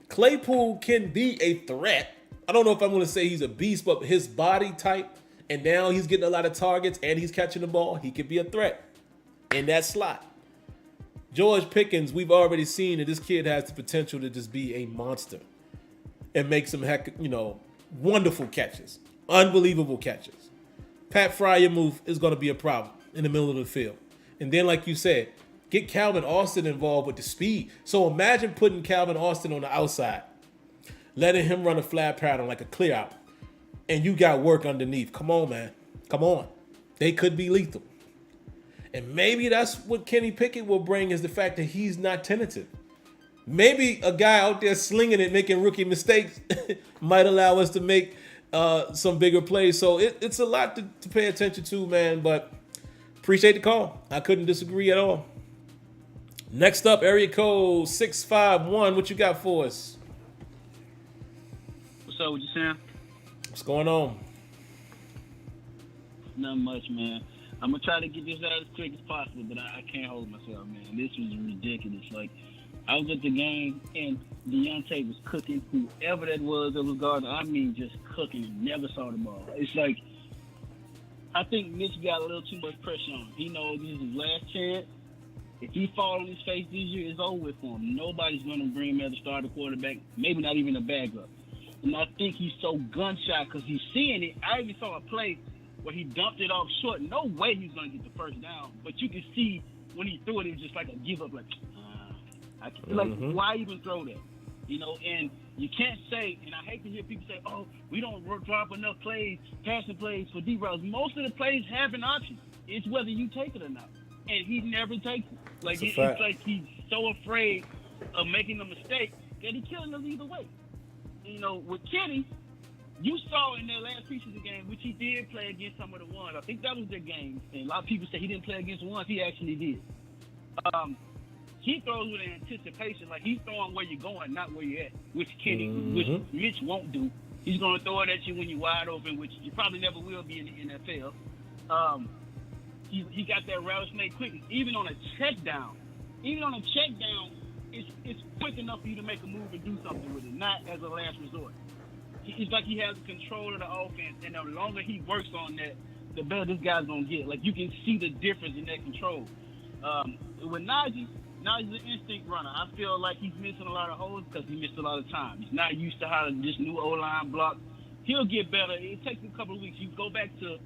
Claypool can be a threat. I don't know if I'm going to say he's a beast, but his body type, and now he's getting a lot of targets and he's catching the ball. He could be a threat in that slot. George Pickens, we've already seen that this kid has the potential to just be a monster and make some wonderful catches, unbelievable catches. Pat Fryer move is going to be a problem in the middle of the field. And then, like you said, get Calvin Austin involved with the speed. So imagine putting Calvin Austin on the outside, letting him run a flat pattern like a clear out, and you got work underneath. Come on, man. Come on. They could be lethal. And maybe that's what Kenny Pickett will bring is the fact that he's not tentative. Maybe a guy out there slinging it, making rookie mistakes might allow us to make some bigger plays. So it's a lot to pay attention to, man, but appreciate the call. I couldn't disagree at all. Next up, area code 651. What you got for us? What's up with you, Sam? What's going on? Not much, man. I'm going to try to get this out as quick as possible, but I can't hold myself, man. This was ridiculous. Like, I was at the game, and Deontay was cooking whoever that was guarding. I mean, just cooking and never saw the ball. It's like, I think Mitch got a little too much pressure on him. He knows this is his last chance. If he falls on his face this year, it's over with for him. Nobody's going to bring him as a starter quarterback, maybe not even a backup. And I think he's so gun-shy because he's seeing it. I even saw a play where he dumped it off short. No way he's going to get the first down. But you can see when he threw it, it was just like a give up. Like, why even throw that? You know, and you can't say, and I hate to hear people say, oh, we don't drop enough plays, passing plays for deep routes. Most of the plays have an option. It's whether you take it or not. And he never takes it. Like, it's like he's so afraid of making a mistake that he's killing us either way. You know, with Kenny, you saw in their last preseason game, which he did play against some of the ones. I think that was their game. And a lot of people say he didn't play against the ones. He actually did. He throws with anticipation, like he's throwing where you're going, not where you're at, which Mitch won't do. He's going to throw it at you when you're wide open, which you probably never will be in the NFL. He got that rattlesnake quick. Even on a check down, it's quick enough for you to make a move and do something with it, not as a last resort. It's like he has control of the offense, and the longer he works on that, the better this guy's going to get. Like, you can see the difference in that control. With Naji's an instinct runner. I feel like he's missing a lot of holes because he missed a lot of time. He's not used to how this new O-line blocks. He'll get better. It takes a couple of weeks. You go back to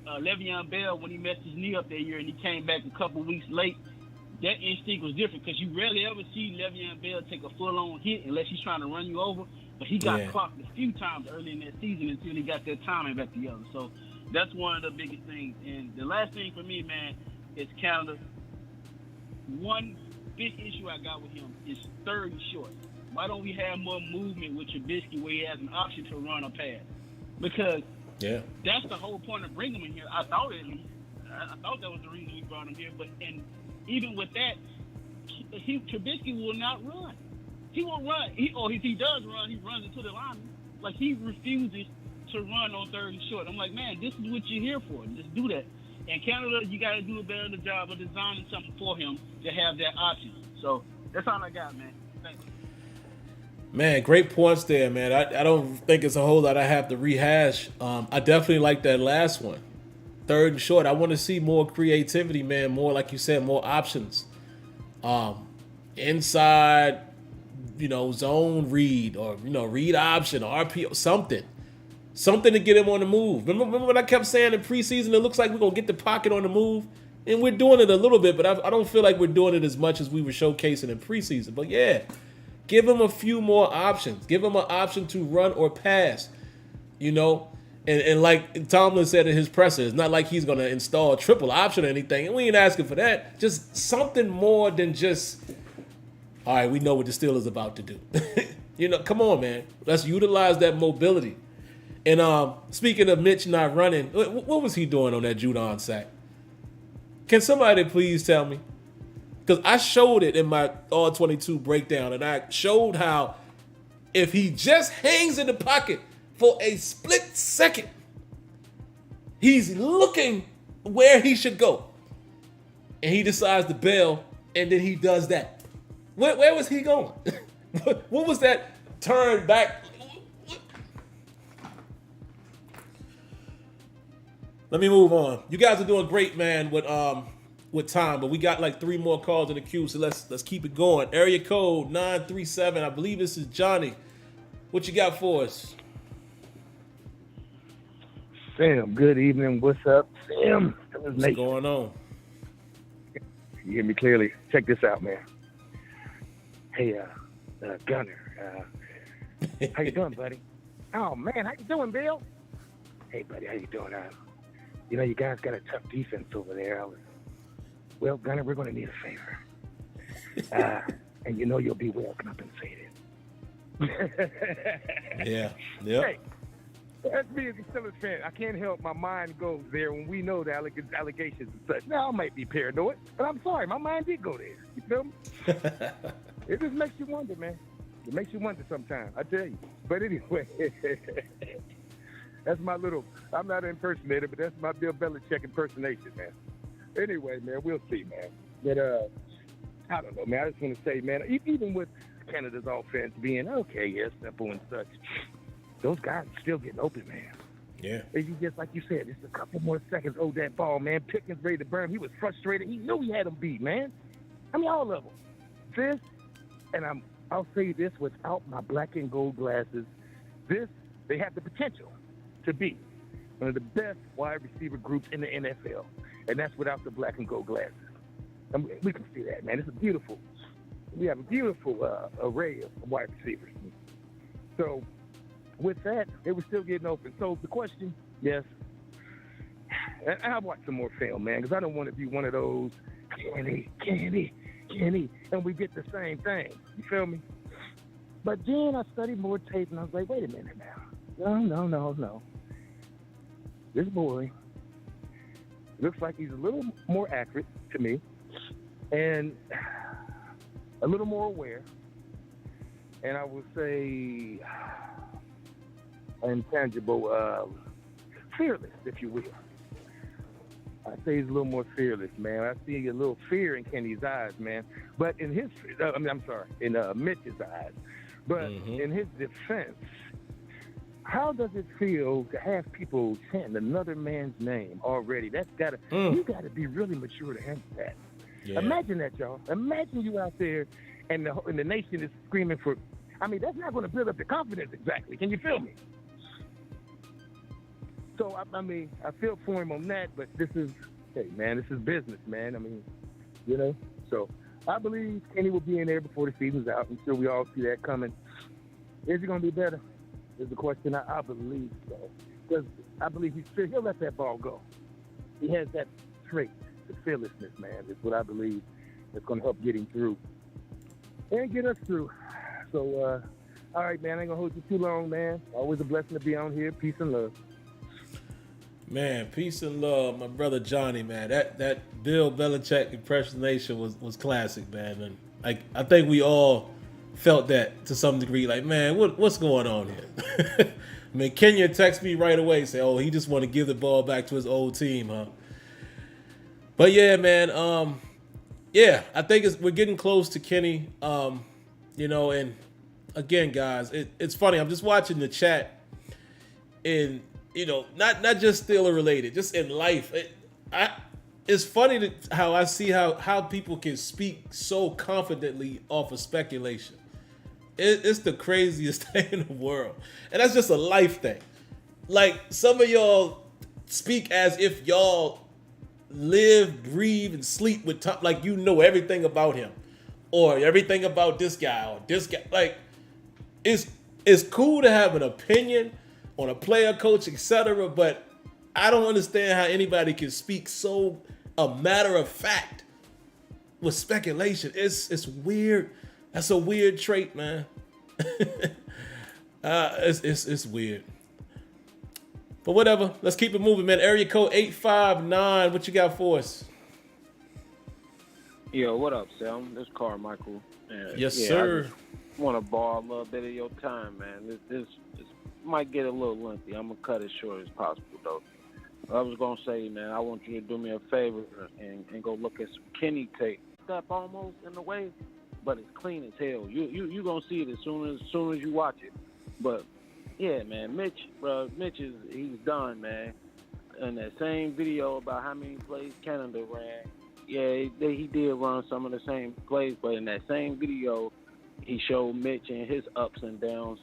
Le'Veon Bell when he messed his knee up that year and he came back a couple of weeks late. That instinct was different because you rarely ever see Le'Veon Bell take a full-on hit unless he's trying to run you over. But he got clocked a few times early in that season until he got that timing back together. So that's one of the biggest things. And the last thing for me, man, is Canada. One big issue I got with him is third and short. Why don't we have more movement with Trubisky where he has an option to run or pass? Because that's the whole point of bringing him in here. I thought that was the reason we brought him here. But even with that, Trubisky will not run. He won't run. If he does run, he runs into the lineman. Like, he refuses to run on third and short. I'm like, man, this is what you're here for. Just do that. And Canada, you got to do a better job of designing something for him to have that option. So that's all I got, man. Thanks. Man, great points there, man. I don't think it's a whole lot I have to rehash. I definitely like that last one. Third and short. I want to see more creativity, man. More, like you said, more options. Inside, zone read or, read option or RPO, something. Something to get him on the move. Remember when I kept saying in preseason, it looks like we're going to get the pocket on the move? And we're doing it a little bit, but I don't feel like we're doing it as much as we were showcasing in preseason. But yeah, give him a few more options. Give him an option to run or pass, And like Tomlin said in his presser, it's not like he's going to install a triple option or anything. And we ain't asking for that. Just something more than just, all right, we know what the Steelers about to do. Come on, man. Let's utilize that mobility. And speaking of Mitch not running, what was he doing on that Judon sack? Can somebody please tell me? Because I showed it in my All-22 breakdown, and I showed how if he just hangs in the pocket for a split second, he's looking where he should go. And he decides to bail, and then he does that. Where was he going? What was that turn back? Let me move on. You guys are doing great, man, with time, but we got like 3 more calls in the queue, so let's keep it going. Area code 937. I believe this is Johnny. What you got for us? Sam, good evening. What's up, Sam? What's going on? You hear me clearly? Check this out, man. Hey, Gunner. How you doing, buddy? Oh, man, how you doing, Bill? Hey, buddy, how you doing? You guys got a tough defense over there. Well, Gunner, we're going to need a favor. And you'll be well compensated. Yeah. Hey, that's me as a Steelers fan. I can't help my mind goes there when we know the allegations and such. Now, I might be paranoid, but I'm sorry. My mind did go there. You feel me? It just makes you wonder, man. It makes you wonder sometimes, I tell you. But anyway, that's my I'm not an impersonator, but that's my Bill Belichick impersonation, man. Anyway, man, we'll see, man. But, I don't know, man. I just want to say, man, even with Canada's offense being, simple and such, those guys are still getting open, man. Yeah. It's just like you said, just a couple more seconds, that ball, man. Pickens ready to burn. He was frustrated. He knew he had him beat, man. I mean, all of them. I'll say this without my black and gold glasses, they have the potential to be one of the best wide receiver groups in the NFL, and that's without the black and gold glasses. And we can see that, man. We have a beautiful array of wide receivers. So with that, they were still getting open. So the question, yes, and I'll watch some more film, man, because I don't want to be one of those, Kenny, and we get the same thing. You feel me? But then I studied more tape, and I was like, wait a minute now. No. This boy looks like he's a little more accurate to me and a little more aware. And I would say intangible, fearless, if you will. I'd say he's a little more fearless, man. I see a little fear in Kenny's eyes, man. But in his, in Mitch's eyes. But in his defense, how does it feel to have people chanting another man's name already? That's gotta, you gotta be really mature to handle that. Yeah. Imagine that, y'all. Imagine you out there and the nation is screaming for, that's not going to build up the confidence exactly. Can you feel me? So, I feel for him on that, but this is business, man. So I believe Kenny will be in there before the season's out. I'm sure we all see that coming. Is he going to be better? Is the question. I believe so. Because I believe he'll let that ball go. He has that trait, the fearlessness, man. Is what I believe that's going to help get him through and get us through. So, all right, man, I ain't going to hold you too long, man. Always a blessing to be on here. Peace and love. Man, peace and love, my brother Johnny, man. That Bill Belichick impersonation was classic, man. And I think we all felt that to some degree. Like, man, what's going on here? Kenya texted me right away, say, "Oh, he just want to give the ball back to his old team, huh?" But yeah, man. I think we're getting close to Kenny. And again, guys, it's funny. I'm just watching the chat, and not just Steeler related, just in life. It's funny how I see how people can speak so confidently off of speculation. It's the craziest thing in the world, and that's just a life thing. Like, some of y'all speak as if y'all live, breathe, and sleep with Tom, like you know everything about him, or everything about this guy, or this guy. Like, it's cool to have an opinion on a player, coach, etc., but I don't understand how anybody can speak so a matter of fact with speculation. It's weird. That's a weird trait, man. It's weird. But whatever. Let's keep it moving, man. Area code 859. What you got for us? Yo, what up, Sam? This is Carmichael. Yes, sir. I want to borrow a little bit of your time, man. This might get a little lengthy. I'm going to cut it short as possible, though. I was going to say, man, I want you to do me a favor and go look at some Kenny tape. Step almost in the way, but it's clean as hell. You going to see it as soon as you watch it. But, yeah, man, Mitch he's done, man. In that same video about how many plays Canada ran, yeah, he did run some of the same plays, but in that same video, he showed Mitch and his ups and downs,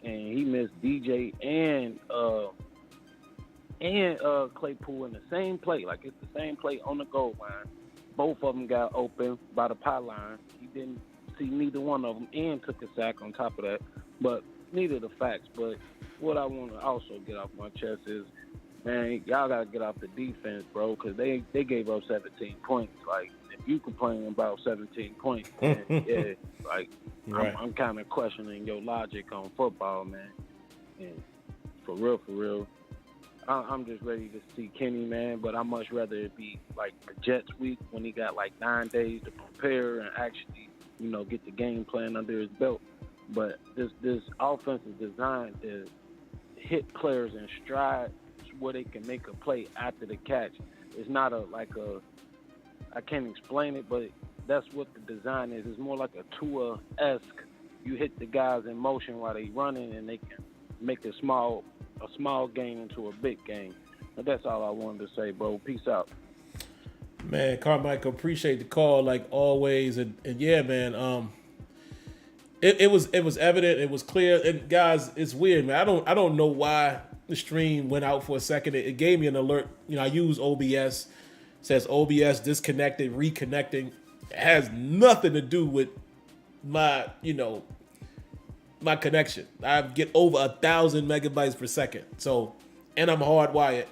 and he missed DJ and Claypool in the same play. Like, it's the same play on the goal line. Both of them got open by the pylon. He didn't see neither one of them and took a sack on top of that. But neither the facts. But what I want to also get off my chest is, man, y'all got to get off the defense, bro, because they gave up 17 points. Like, if you complain about 17 points, man, yeah, like, right. I'm kind of questioning your logic on football, man. And for real, I'm just ready to see Kenny, man, but I'd much rather it be like the Jets week when he got like 9 days to prepare and actually, get the game plan under his belt. But this offense is designed to hit players in stride where they can make a play after the catch. It's not I can't explain it, but that's what the design is. It's more like a Tua-esque. You hit the guys in motion while they running, and they can make a small game into a big game. But that's all I wanted to say, bro. Peace out. Man, Carmichael, appreciate the call like always. And yeah, man, It was evident. It was clear. And guys, it's weird, man. I don't know why the stream went out for a second. It gave me an alert. I use OBS. It says OBS disconnected, reconnecting. It has nothing to do with my my connection. I get over 1,000 megabytes per second. So, and I'm hardwired.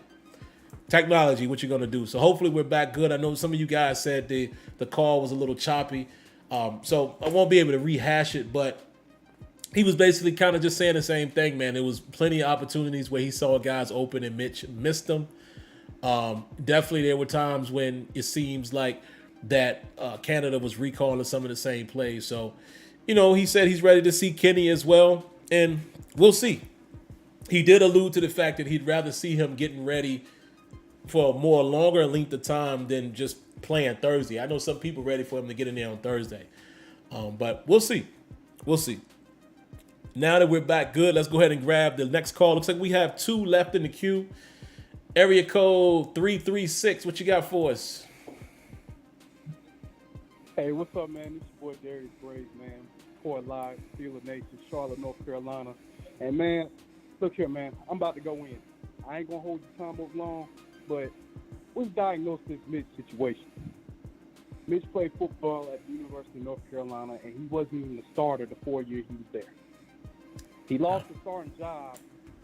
Technology, what you're gonna do? So hopefully we're back good. I know some of you guys said the call was a little choppy. So I won't be able to rehash it, but he was basically kind of just saying the same thing, man. There was plenty of opportunities where he saw guys open and Mitch missed them. Definitely there were times when it seems like that Canada was recalling some of the same plays. So, he said he's ready to see Kenny as well, and we'll see. He did allude to the fact that he'd rather see him getting ready for a more longer length of time than just playing Thursday. I know some people ready for him to get in there on Thursday. But we'll see. We'll see. Now that we're back good, let's go ahead and grab the next call. Looks like we have 2 left in the queue. Area code 336. What you got for us? Hey, what's up, man? This is your boy Darius Graves, man. Port Live, Steelers Nation, Charlotte, North Carolina. And, man, look here, man. I'm about to go in. I ain't going to hold the time up long, but we've diagnosed this Mitch situation. Mitch played football at the University of North Carolina, and he wasn't even the starter the 4 years he was there. He lost the starting job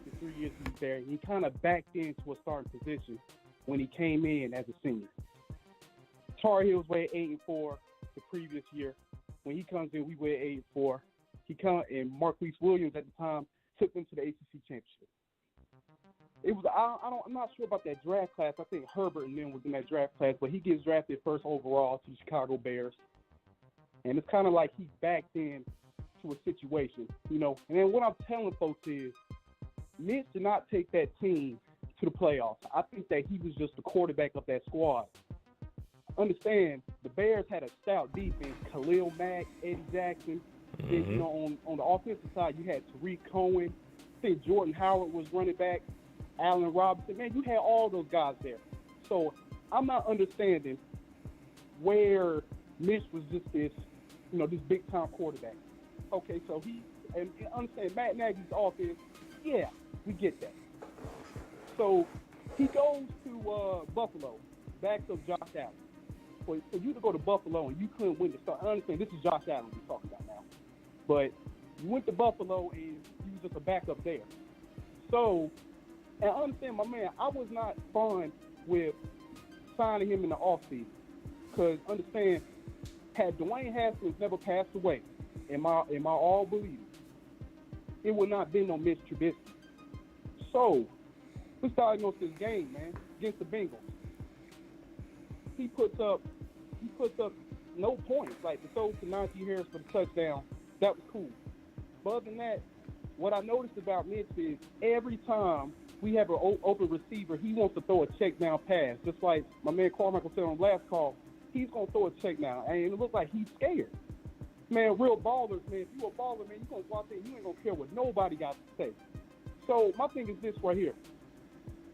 the 3 years he was there, and he kind of backed into a starting position when he came in as a senior. Tar Heels weighed 8-4 the previous year. When he comes in, we weigh 8-4. And Marquise Williams at the time took them to the ACC championship. It was I'm not sure about that draft class. I think Herbert and them was in that draft class, but he gets drafted first overall to the Chicago Bears. And it's kind of like he backed in to a situation, And then what I'm telling folks is Mitch did not take that team to the playoffs. I think that he was just the quarterback of that squad. Understand, the Bears had a stout defense. Khalil Mack, Eddie Jackson. Then, on the offensive side, you had Tariq Cohen. I think Jordan Howard was running back. Allen Robinson, man, you had all those guys there. So I'm not understanding where Mitch was just this big-time quarterback. Okay, so and understand Matt Nagy's offense, yeah, we get that. So he goes to Buffalo, backs up Josh Allen. For you to go to Buffalo and you couldn't win the start, I understand this is Josh Allen we're talking about now. But you went to Buffalo and you was just a backup there. So, and I understand, my man, I was not fun with signing him in the offseason. Because, understand, had Dwayne Haskins never passed away, in my all belief, it would not have been no Mitch Trubisky. So, let's diagnose this game, man, against the Bengals. He puts up no points. Like the throw to Naji Harris for the touchdown, that was cool. But other than that, what I noticed about Mitch is every time we have an open receiver, he wants to throw a check down pass. Just like my man Carmichael said on the last call, he's going to throw a check down. And it looks like he's scared. Man, real ballers, man. If you're a baller, man, you're going to go out there and you ain't going to care what nobody got to say. So my thing is this right here.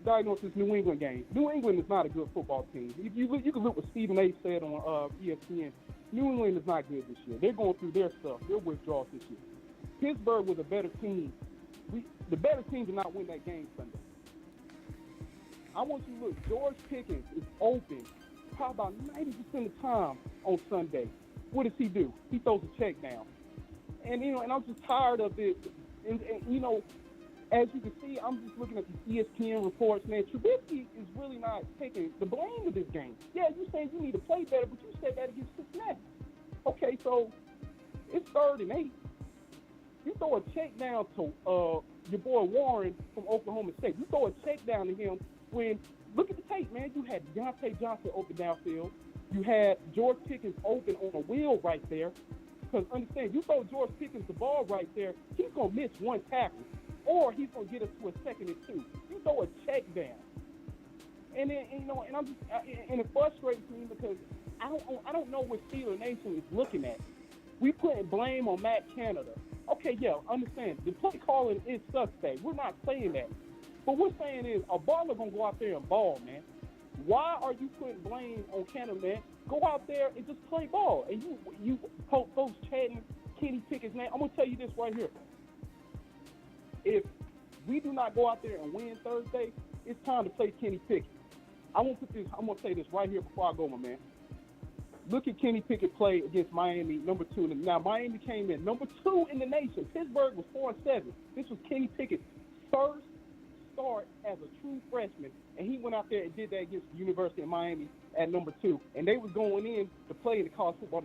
Diagnose this New England game. New England is not a good football team. If you can look what Stephen A. said on ESPN. New England is not good this year. They're going through their stuff, their withdrawals this year. Pittsburgh was a better team. The better team did not win that game Sunday. I want you to look. George Pickett is open probably about 90% of the time on Sunday. What does he do? He throws a check down. And, and I'm just tired of it. And as you can see, I'm just looking at the ESPN reports, man. Trubisky is really not taking the blame of this game. Yeah, you saying you need to play better, but you said that against Cincinnati. Okay, so it's 3rd and 8. You throw a check down to your boy Warren from Oklahoma State. You throw a check down to him when, look at the tape, man. You had Deontay Johnson open downfield. You had George Pickens open on a wheel right there. Because understand, you throw George Pickens the ball right there, he's going to miss one tackle. Or he's going to get us to a 2nd and 2. You throw a check down. And then, and I'm just, and it frustrates me because I don't know what Steelers Nation is looking at. We putting blame on Matt Canada. Okay, yeah, understand. The play calling is suspect. We're not saying that. But what we're saying is a baller going to go out there and ball, man. Why are you putting blame on Canada, man? Go out there and just play ball. And you folks Kenny Pickett, man, I'm going to tell you this right here. If we do not go out there and win Thursday, it's time to play Kenny Pickett. I'm going to say this right here before I go, my man. Look at Kenny Pickett play against Miami, number 2. Now, Miami came in number 2 in the nation. Pittsburgh was 4-7. This was Kenny Pickett's first start as a true freshman, and he went out there and did that against the University of Miami at number 2. And they was going in to play in the college football,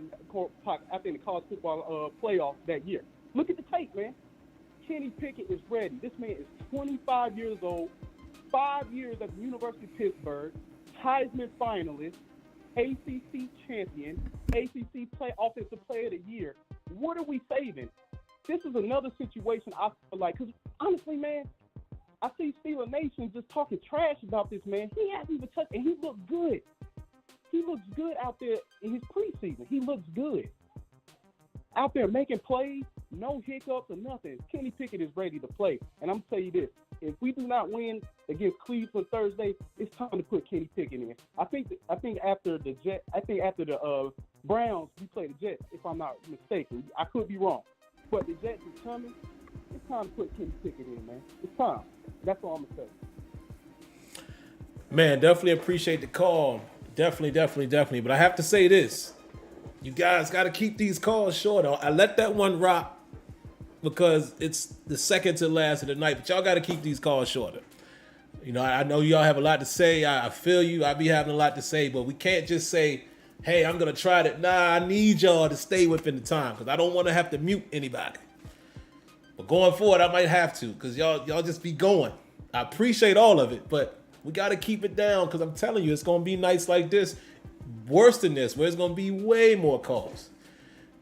playoff that year. Look at the tape, man. Kenny Pickett is ready. This man is 25 years old, 5 years at the University of Pittsburgh, Heisman finalist, ACC champion, ACC Offensive Player of the Year. What are we saving? This is another situation I feel like, because honestly, man, I see Steelers Nation just talking trash about this man. He hasn't even touched, and he looks good. He looks good out there in his preseason. He looks good. Out there making plays, no hiccups or nothing. Kenny Pickett is ready to play. And I'm going to tell you this. If we do not win against Cleveland Thursday, it's time to put Kenny Pickett in. I think after the Browns, we play the Jets, if I'm not mistaken. I could be wrong. But the Jets is coming. It's time to put Kenny Pickett in, man. It's time. That's all I'm going to say. Man, definitely appreciate the call. Definitely. But I have to say this. You guys got to keep these calls short. I let that one rock because it's the second to last of the night. But y'all got to keep these calls shorter. You know, I know y'all have a lot to say. I feel you. I be having a lot to say. But we can't just say, hey, I'm going to try to. Nah, I need y'all to stay within the time because I don't want to have to mute anybody. But going forward, I might have to because y'all just be going. I appreciate all of it, but we got to keep it down because I'm telling you, it's going to be nights like this, worse than this, where it's going to be way more calls.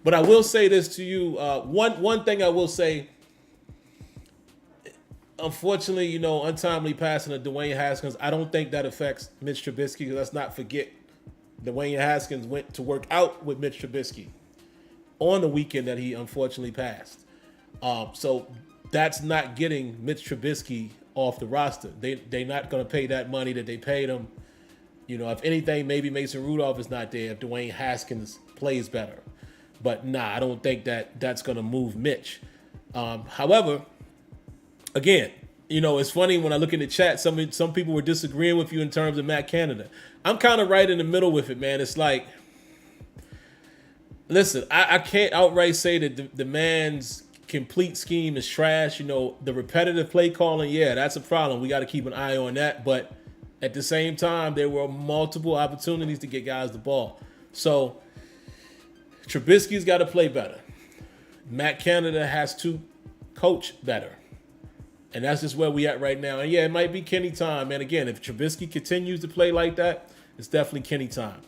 But I will say this to you. One thing I will say, unfortunately, you know, untimely passing of Dwayne Haskins, I don't think that affects Mitch Trubisky because let's not forget Dwayne Haskins went to work out with Mitch Trubisky on the weekend that he unfortunately passed. So that's not getting Mitch Trubisky off the roster. They're not going to pay that money that they paid him. You know, if anything, maybe Mason Rudolph is not there if Dwayne Haskins plays better. But nah, I don't think that's going to move Mitch. However, again, you know, it's funny when I look in the chat, some people were disagreeing with you in terms of Matt Canada. I'm kind of right in the middle with it, man. It's like, listen, I can't outright say that the man's complete scheme is trash. You know, the repetitive play calling, yeah, that's a problem. We got to keep an eye on that. But at the same time, there were multiple opportunities to get guys the ball. So Trubisky's got to play better. Matt Canada has to coach better. And that's just where we at right now. And yeah, it might be Kenny time. And again, if Trubisky continues to play like that, it's definitely Kenny time.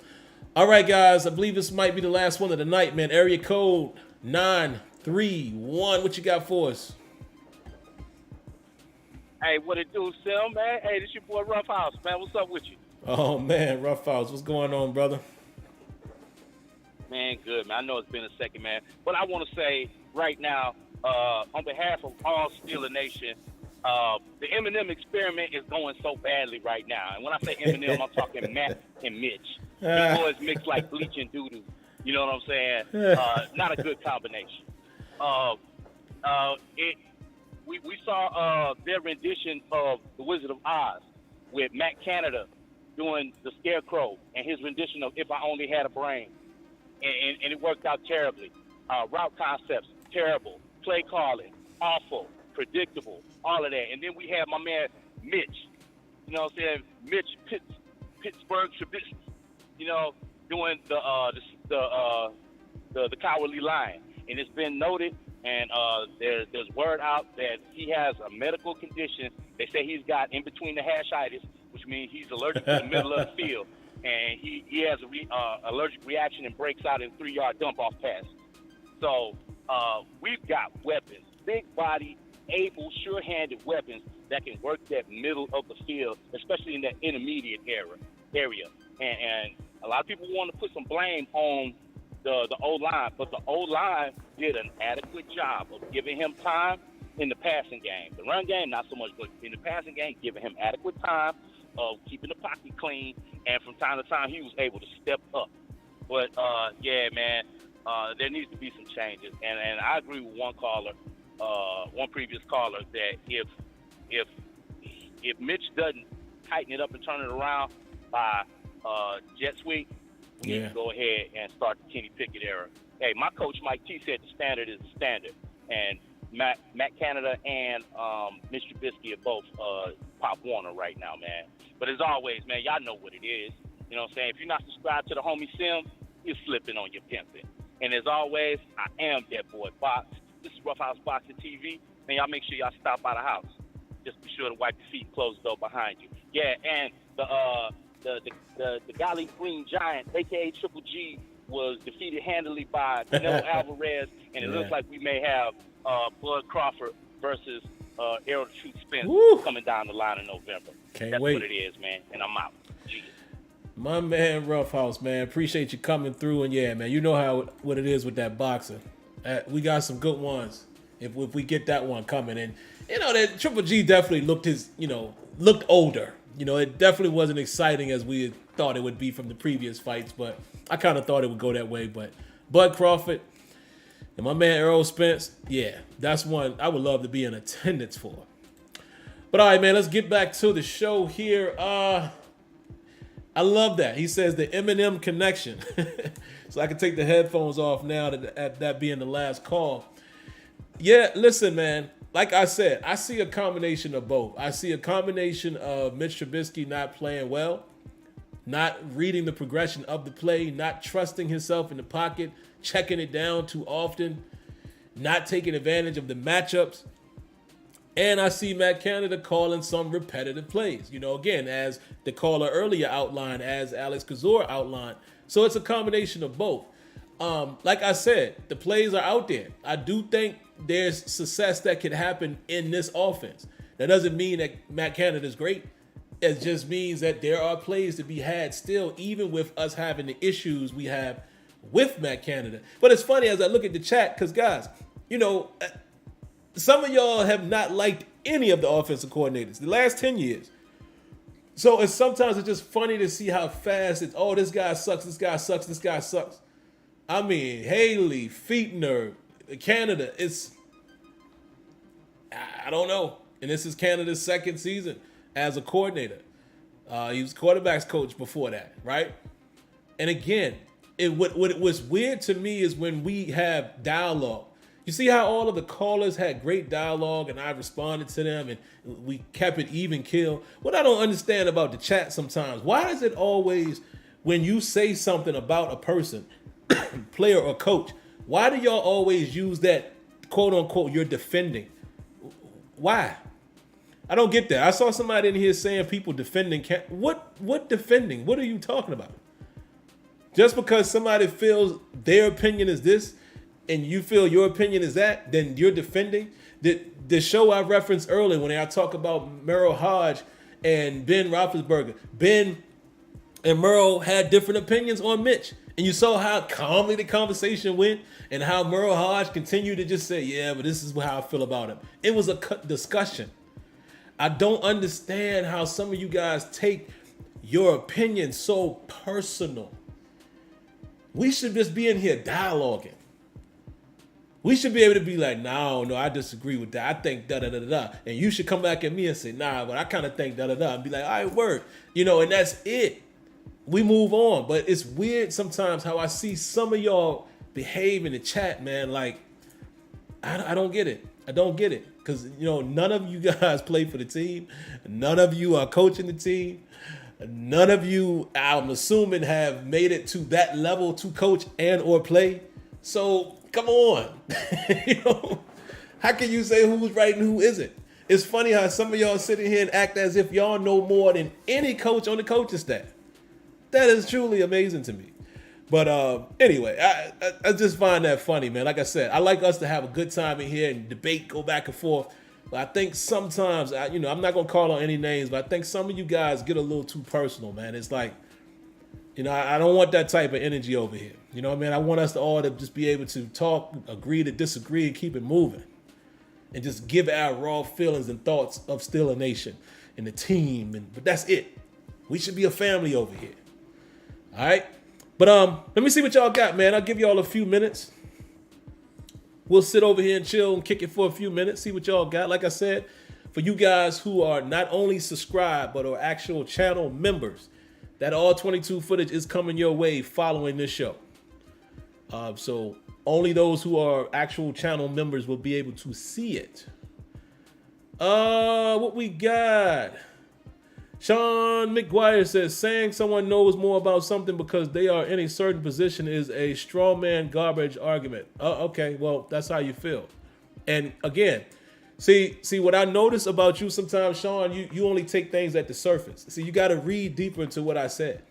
All right, guys, I believe this might be the last one of the night, man. Area code 931. What you got for us? Hey, what it do, Sim, man? Hey, this your boy Rough House, man. What's up with you? Oh, man, Rough House. What's going on, brother? Man, good, man. I know it's been a second, man. But I want to say right now, on behalf of all Steeler Nation, the Eminem experiment is going so badly right now. And when I say Eminem, I'm talking Matt and Mitch. The boys mix like bleach and doo-doo. You know what I'm saying? Not a good combination. We saw their rendition of The Wizard of Oz with Matt Canada doing the Scarecrow and his rendition of If I Only Had a Brain. And it worked out terribly. Route concepts, terrible. Play calling, awful. Predictable, all of that. And then we have my man Mitch, you know what I'm saying? Mitch Pittsburgh Steelers, you know, doing the Cowardly Lion. And it's been noted, and there's word out that he has a medical condition. They say he's got in between the hashitis, which means he's allergic to the middle of the field, and he has a allergic reaction and breaks out in 3-yard dump-off pass. So we've got weapons, big body, able, sure-handed weapons that can work that middle of the field, especially in that intermediate area. And a lot of people want to put some blame on the O-line, but the O-line did an adequate job of giving him time in the passing game. The run game, not so much, but in the passing game, giving him adequate time of keeping the pocket clean, and from time to time, he was able to step up. But, yeah, man, there needs to be some changes. And I agree with one previous caller, that if Mitch doesn't tighten it up and turn it around by Jets week, we need to go ahead and start the Kenny Pickett era. Hey, my coach Mike T said the standard is the standard, and Matt Canada and Mitch Trubisky are both Pop Warner right now, man. But as always, man, y'all know what it is. You know what I'm saying? If you're not subscribed to the homie Sim, you're slipping on your pimping. And as always, I am that boy Box. This is Rough House Boxing TV. Man, y'all make sure y'all stop by the house. Just be sure to wipe your feet and close the door behind you. Yeah, and the Golly Green Giant, a.k.a. Triple G, was defeated handily by Canelo Alvarez, and it looks like we may have Bud Crawford versus Errol the Truth Spence coming down the line in November. That's what it is, man, and I'm out. Jeez. My man, Rough House, man, appreciate you coming through, and yeah, man, you know what it is with that boxing. We got some good ones if we get that one coming, and you know that Triple G definitely looked older. You know, it definitely wasn't exciting as we thought it would be from the previous fights, but I kind of thought it would go that way. But Bud Crawford and my man Errol Spence, yeah, that's one I would love to be in attendance for. But all right, man, let's get back to the show here. I love that. He says the Eminem connection. So I can take the headphones off now, that being the last call. Yeah, listen, man. Like I said, I see a combination of both. I see a combination of Mitch Trubisky not playing well, not reading the progression of the play, not trusting himself in the pocket, checking it down too often, not taking advantage of the matchups. And I see Matt Canada calling some repetitive plays. You know, again, as the caller earlier outlined, as Alex Kazor outlined. So it's a combination of both. Like I said, the plays are out there. I do think there's success that could happen in this offense. That doesn't mean that Matt Canada is great. It just means that there are plays to be had still, even with us having the issues we have with Matt Canada. But it's funny as I look at the chat, because guys, you know, some of y'all have not liked any of the offensive coordinators the last 10 years. So sometimes it's just funny to see how fast it's, oh, this guy sucks, this guy sucks, this guy sucks. I mean, Haley, Fichtner, Canada, I don't know. And this is Canada's second season as a coordinator. He was quarterback's coach before that, right? And again, what was weird to me is when we have dialogue. You see how all of the callers had great dialogue and I responded to them and we kept it even keel? What I don't understand about the chat sometimes, why is it always when you say something about a person, player or coach, why do y'all always use that quote unquote you're defending? Why? I don't get that. I saw somebody in here saying people defending. What defending? What are you talking about? Just because somebody feels their opinion is this and you feel your opinion is that, then you're defending? The show I referenced earlier when I talk about Merrill Hodge and Ben Roethlisberger, Ben and Merrill had different opinions on Mitch. And you saw how calmly the conversation went and how Merrill Hodge continued to just say, yeah, but this is how I feel about him. It was a discussion. I don't understand how some of you guys take your opinion so personal. We should just be in here dialoguing. We should be able to be like, no, I disagree with that. I think da-da-da-da. And you should come back at me and say, nah, but I kind of think da-da-da. And be like, all right, word. You know, and that's it. We move on. But it's weird sometimes how I see some of y'all behave in the chat, man. Like, I don't get it. I don't get it. Because, you know, none of you guys play for the team. None of you are coaching the team. None of you, I'm assuming, have made it to that level to coach and or play. So, come on. You know, how can you say who's right and who isn't? It's funny how some of y'all sitting here and act as if y'all know more than any coach on the coaching staff. That is truly amazing to me. But anyway, I just find that funny, man. Like I said, I like us to have a good time in here and debate, go back and forth. But I think sometimes, I'm not going to call on any names, but I think some of you guys get a little too personal, man. It's like, I don't want that type of energy over here. You know what I mean? I want us to all to just be able to talk, agree to disagree, and keep it moving. And just give our raw feelings and thoughts of Steeler Nation and the team. But that's it. We should be a family over here. All right? But let me see what y'all got, man. I'll give y'all a few minutes. We'll sit over here and chill and kick it for a few minutes, see what y'all got. Like I said, for you guys who are not only subscribed, but are actual channel members, that all 22 footage is coming your way following this show. So only those who are actual channel members will be able to see it. What we got? Sean McGuire says, saying someone knows more about something because they are in a certain position is a straw man garbage argument. Okay, well, that's how you feel. And again, see what I notice about you sometimes, Sean, you only take things at the surface. See, you got to read deeper into what I said.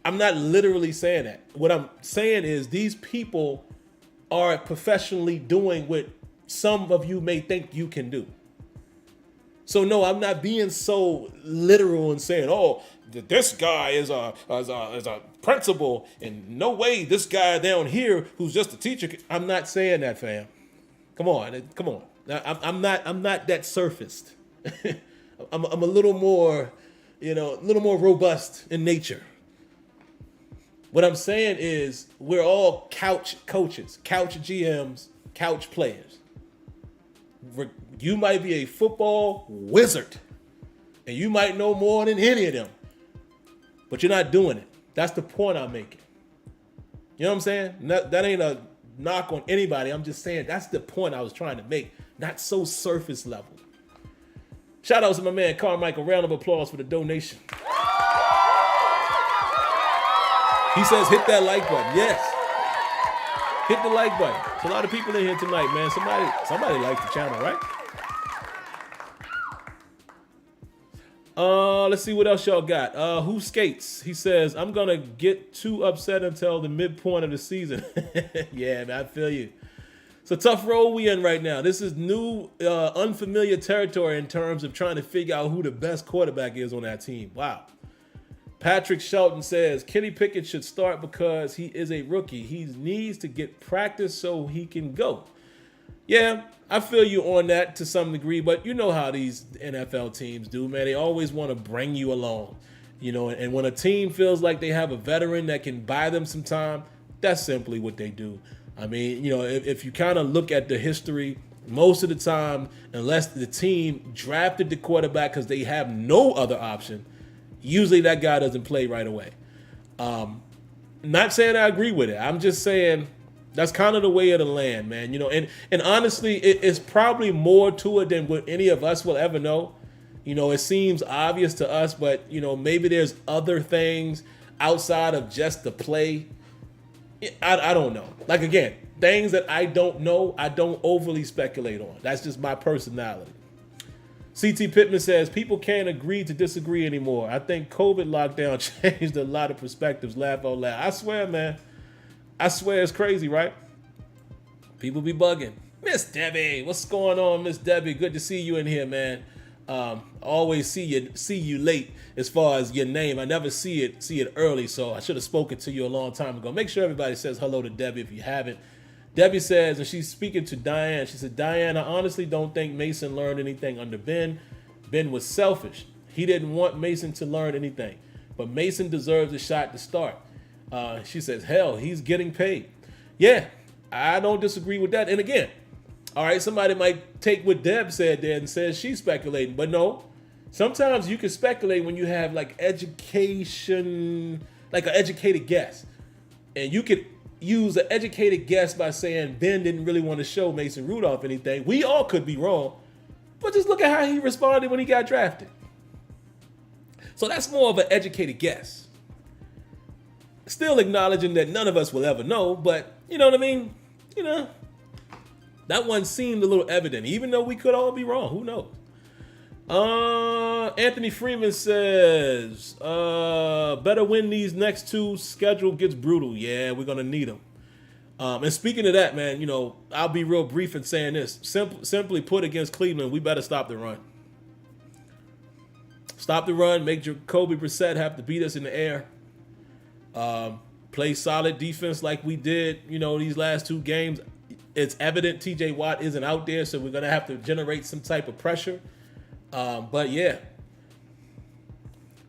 I'm not literally saying that. What I'm saying is these people are professionally doing what some of you may think you can do. So no, I'm not being so literal and saying, oh, this guy is a principal, and no way this guy down here who's just a teacher. I'm not saying that, fam. Come on. I'm not that surfaced. I'm a little more, a little more robust in nature. What I'm saying is we're all couch coaches, couch GMs, couch players. You might be a football wizard, and you might know more than any of them, but you're not doing it. That's the point I'm making. You know what I'm saying? That ain't a knock on anybody. I'm just saying that's the point I was trying to make. Not so surface level. Shout out to my man Carmichael. Round of applause for the donation. He says hit that like button. Yes. Hit the like button. There's a lot of people in here tonight, man. Somebody likes the channel, right? Let's see what else y'all got. Who skates? He says, I'm gonna get too upset until the midpoint of the season. Yeah, man, I feel you. It's a tough road we in right now. This is new, unfamiliar territory in terms of trying to figure out who the best quarterback is on that team. Wow. Patrick Shelton says, Kenny Pickett should start because he is a rookie. He needs to get practice so he can go. Yeah, I feel you on that to some degree, but you know how these NFL teams do, man. They always want to bring you along, and when a team feels like they have a veteran that can buy them some time, that's simply what they do. I mean, if you kind of look at the history, most of the time, unless the team drafted the quarterback because they have no other option, usually that guy doesn't play right away. Not saying I agree with it. I'm just saying that's kind of the way of the land, man. And honestly, it's probably more to it than what any of us will ever know. It seems obvious to us, but maybe there's other things outside of just the play. I don't know. Like, again, things that I don't know, I don't overly speculate on. That's just my personality. CT Pittman says, people can't agree to disagree anymore. I think COVID lockdown changed a lot of perspectives. Laugh out loud. I swear, man. I swear it's crazy, right? People be bugging. Miss Debbie, what's going on, Miss Debbie? Good to see you in here, man. Always see you late as far as your name. I never see it early, so I should have spoken to you a long time ago. Make sure everybody says hello to Debbie if you haven't. Debbie says, and she's speaking to Diane, she said, Diane, I honestly don't think Mason learned anything under Ben. Ben was selfish. He didn't want Mason to learn anything, but Mason deserves a shot to start. She says, hell, he's getting paid. Yeah, I don't disagree with that. And again, all right, somebody might take what Deb said there and says she's speculating, but no. Sometimes you can speculate when you have like education, like an educated guess. And you could use an educated guess by saying Ben didn't really want to show Mason Rudolph anything. We all could be wrong, but just look at how he responded when he got drafted. So that's more of an educated guess. Still acknowledging that none of us will ever know, but you know what I mean? You know, that one seemed a little evident, even though we could all be wrong. Who knows? Anthony Freeman says, better win these next two. Schedule gets brutal. Yeah, we're going to need them. And speaking of that, man, you know, I'll be real brief in saying this. Simply put, against Cleveland, we better stop the run. Stop the run. Make Jacoby Brissett have to beat us in the air. Play solid defense like we did, you know, these last two games. It's evident TJ Watt isn't out there, so we're going to have to generate some type of pressure. But yeah,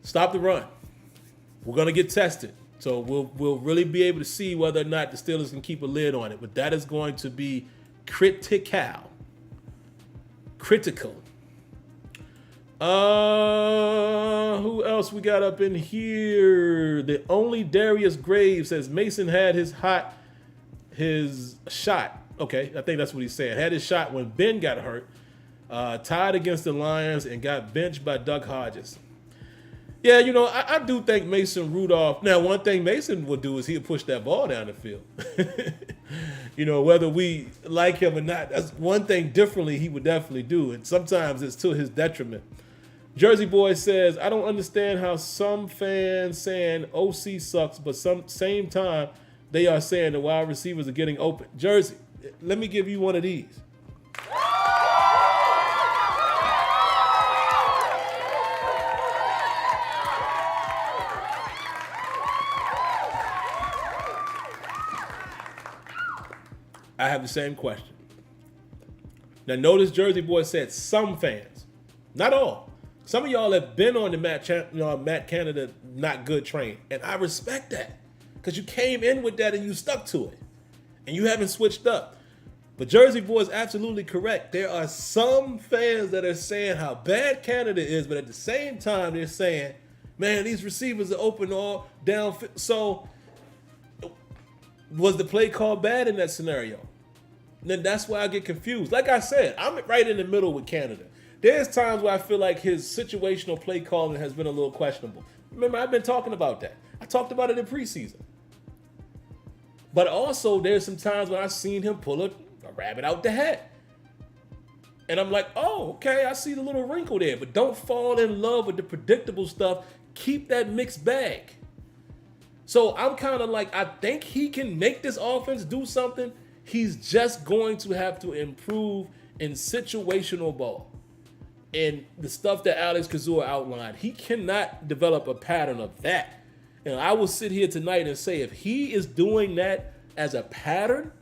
stop the run. We're going to get tested. So we'll really be able to see whether or not the Steelers can keep a lid on it. But that is going to be critical. Who else we got up in here? The only Darius Graves says Mason had his shot. Okay, I think that's what he's saying. Had his shot when Ben got hurt. Tied against the Lions and got benched by Doug Hodges. Yeah, I do think Mason Rudolph. Now, one thing Mason would do is he'll push that ball down the field. Whether we like him or not, that's one thing differently he would definitely do. And sometimes it's to his detriment. Jersey Boy says, I don't understand how some fans saying OC sucks, but same time they are saying the wide receivers are getting open. Jersey, let me give you one of these. I have the same question. Now, notice Jersey Boy said some fans, not all. Some of y'all have been on the Matt Canada not good train, and I respect that because you came in with that and you stuck to it, and you haven't switched up. But Jersey Boy is absolutely correct. There are some fans that are saying how bad Canada is, but at the same time they're saying, man, these receivers are open all down. So was the play call bad in that scenario? Then that's why I get confused. Like I said, I'm right in the middle with Canada. There's times where I feel like his situational play calling has been a little questionable. Remember, I've been talking about that. I talked about it in preseason. But also, there's some times when I've seen him pull a rabbit out the hat. And I'm like, oh, okay, I see the little wrinkle there. But don't fall in love with the predictable stuff. Keep that mixed bag. So I'm kind of like, I think he can make this offense do something. He's just going to have to improve in situational ball. And the stuff that Alex Kazua outlined, he cannot develop a pattern of that. And I will sit here tonight and say if he is doing that as a pattern,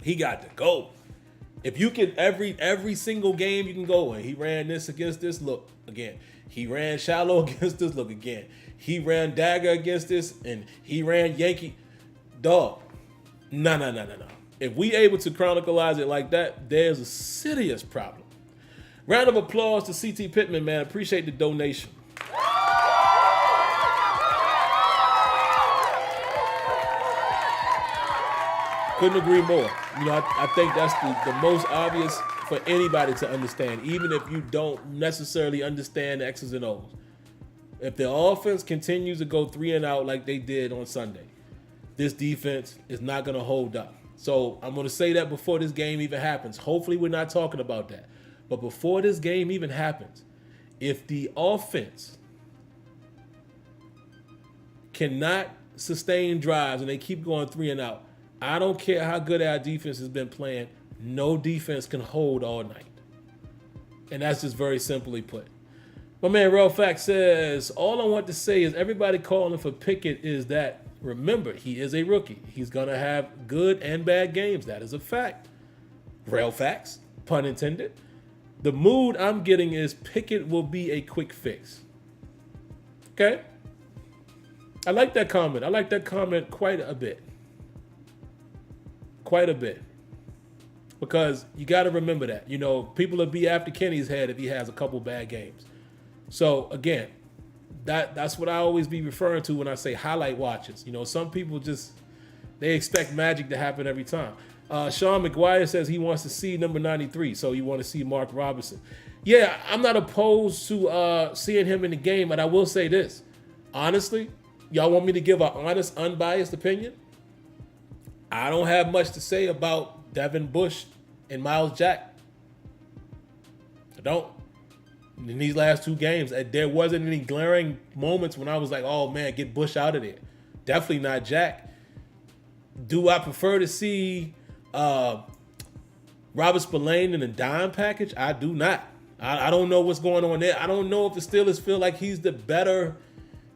he got to go. If you can every single game you can go and he ran this against this look again. He ran shallow against this look again. He ran dagger against this and he ran Yankee. Dog. No. If we able to chronicleize it like that, there's a serious problem. Round of applause to CT Pittman, man. Appreciate the donation. Couldn't agree more. I think that's the most obvious for anybody to understand, even if you don't necessarily understand the X's and O's. If the offense continues to go 3 and out like they did on Sunday, this defense is not going to hold up. So I'm going to say that before this game even happens. Hopefully we're not talking about that. But before this game even happens, if the offense cannot sustain drives and they keep going 3 and out, I don't care how good our defense has been playing, no defense can hold all night. And that's just very simply put. My man Real Fact says, all I want to say is everybody calling for Pickett is that, remember, he is a rookie. He's going to have good and bad games. That is a fact. Real facts, pun intended. The mood I'm getting is Pickett will be a quick fix. Okay? I like that comment. I like that comment quite a bit. Quite a bit. Because you got to remember that. People will be after Kenny's head if he has a couple bad games. So, again, that's what I always be referring to when I say highlight watches. Some people they expect magic to happen every time. Sean McGuire says he wants to see number 93, so you want to see Mark Robinson. Yeah, I'm not opposed to seeing him in the game, but I will say this. Honestly, y'all want me to give an honest, unbiased opinion? I don't have much to say about Devin Bush and Miles Jack. I don't. In these last 2 games, there wasn't any glaring moments when I was like, oh, man, get Bush out of there. Definitely not Jack. Do I prefer to see Robert Spillane in a dime package? I do not. I don't know what's going on there. I don't know if the Steelers feel like he's the better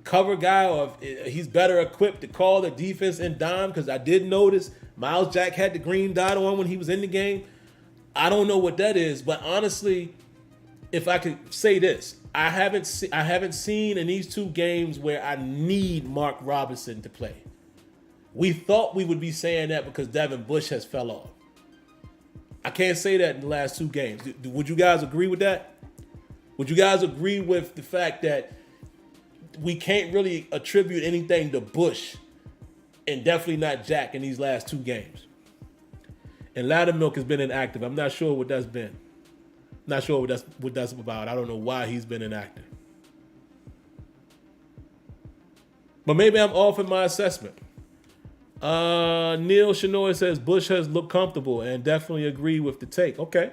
cover guy or if he's better equipped to call the defense in dime, because I did notice Miles Jack had the green dot on when he was in the game. I don't know what that is, but honestly, if I could say this, I haven't seen in these two games where I need Mark Robinson to play. We thought we would be saying that because Devin Bush has fell off. I can't say that in the last two games. Would you guys agree with that? Would you guys agree with the fact that we can't really attribute anything to Bush and definitely not Jack in these last two games? And Loudermilk has been inactive. I'm not sure what that's been. Not sure what that's about. I don't know why he's been inactive. But maybe I'm off in my assessment. Neil Shanoy says Bush has looked comfortable and definitely agree with the take. Okay.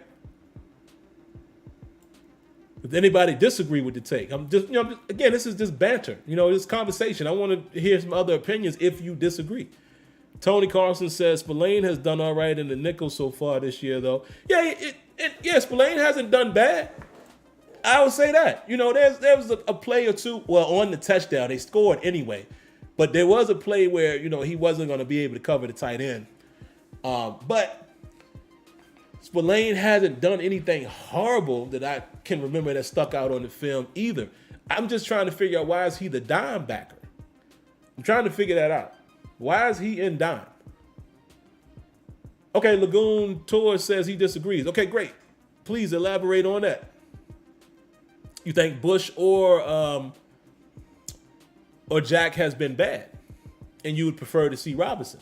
If anybody disagree with the take, I'm just, again, this is just banter. This conversation. I want to hear some other opinions if you disagree. Tony Carlson says Spillane has done all right in the nickel so far this year, though. Yeah, Spillane hasn't done bad. I would say that. There was a play or two. Well, on the touchdown, they scored anyway. But there was a play where, he wasn't going to be able to cover the tight end. But Spillane hasn't done anything horrible that I can remember that stuck out on the film either. I'm just trying to figure out, why is he the dime backer? I'm trying to figure that out. Why is he in dime? Okay, Lagoon Tour says he disagrees. Okay, great. Please elaborate on that. You think Bush or Jack has been bad, and you would prefer to see Robinson?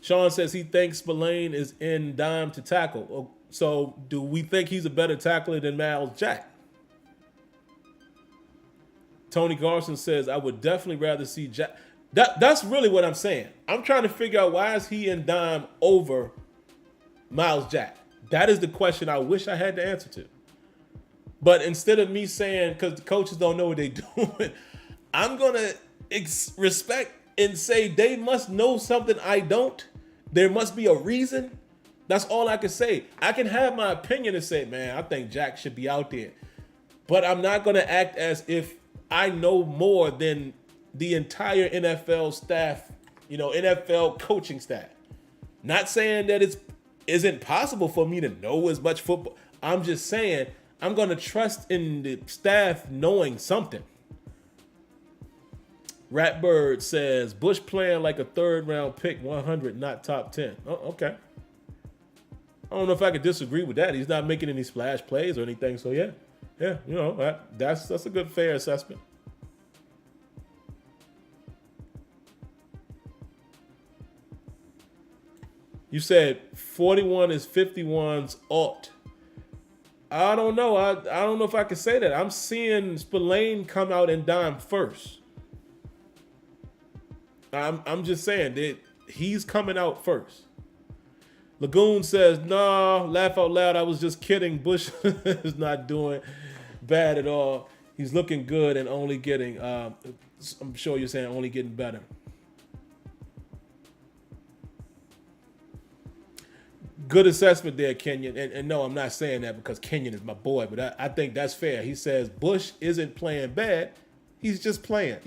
Sean says he thinks Spillane is in dime to tackle. So do we think he's a better tackler than Miles Jack? Tony Garson says, I would definitely rather see Jack. That's really what I'm saying. I'm trying to figure out, why is he in dime over Miles Jack? That is the question I wish I had the answer to. But instead of me saying, because the coaches don't know what they're doing, I'm going to respect and say they must know something I don't. There must be a reason. That's all I can say. I can have my opinion and say, man, I think Jack should be out there. But I'm not going to act as if I know more than the entire NFL staff, NFL coaching staff. Not saying that it isn't possible for me to know as much football. I'm just saying I'm going to trust in the staff knowing something. Ratbird says, Bush playing like a third-round pick, 100, not top 10. Oh, okay. I don't know if I could disagree with that. He's not making any splash plays or anything, so yeah. Yeah, that's a good, fair assessment. You said 41 is 51's alt. I don't know. I don't know if I can say that. I'm seeing Spillane come out in dime first. I'm just saying that he's coming out first. Lagoon says, no, laugh out loud. I was just kidding. Bush is not doing bad at all. He's looking good and only getting, I'm sure you're saying only getting better. Good assessment there, Kenyon. And no, I'm not saying that because Kenyon is my boy, but I think that's fair. He says Bush isn't playing bad. He's just playing.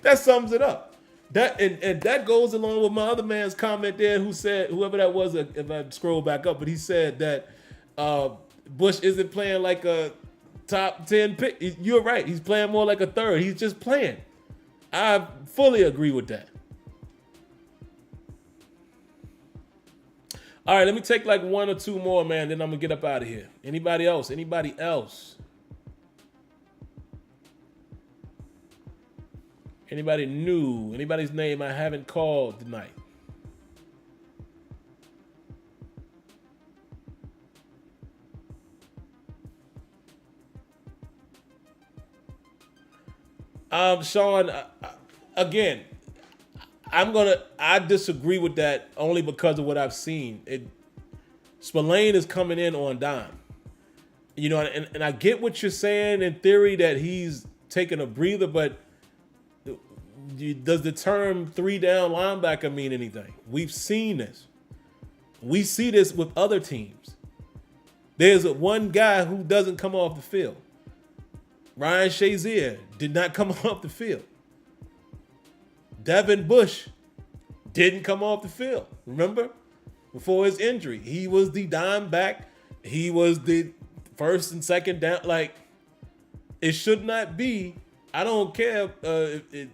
That sums it up. And that goes along with my other man's comment there, who said, whoever that was, if I scroll back up, but he said that Bush isn't playing like a top 10 pick. You're right. He's playing more like a third. He's just playing. I fully agree with that. All right, let me take like one or two more, man, then I'm going to get up out of here. Anybody else? Anybody else? Anybody new? Anybody's name I haven't called tonight? Sean, again, I disagree with that only because of what I've seen. Spillane is coming in on dime. And I get what you're saying in theory that he's taking a breather, but does the term 3-down linebacker mean anything? We've seen this. We see this with other teams. There's one guy who doesn't come off the field. Ryan Shazier did not come off the field. Devin Bush didn't come off the field. Remember? before his injury. He was the dime back. He was the first and second down. Like, it should not be. I don't care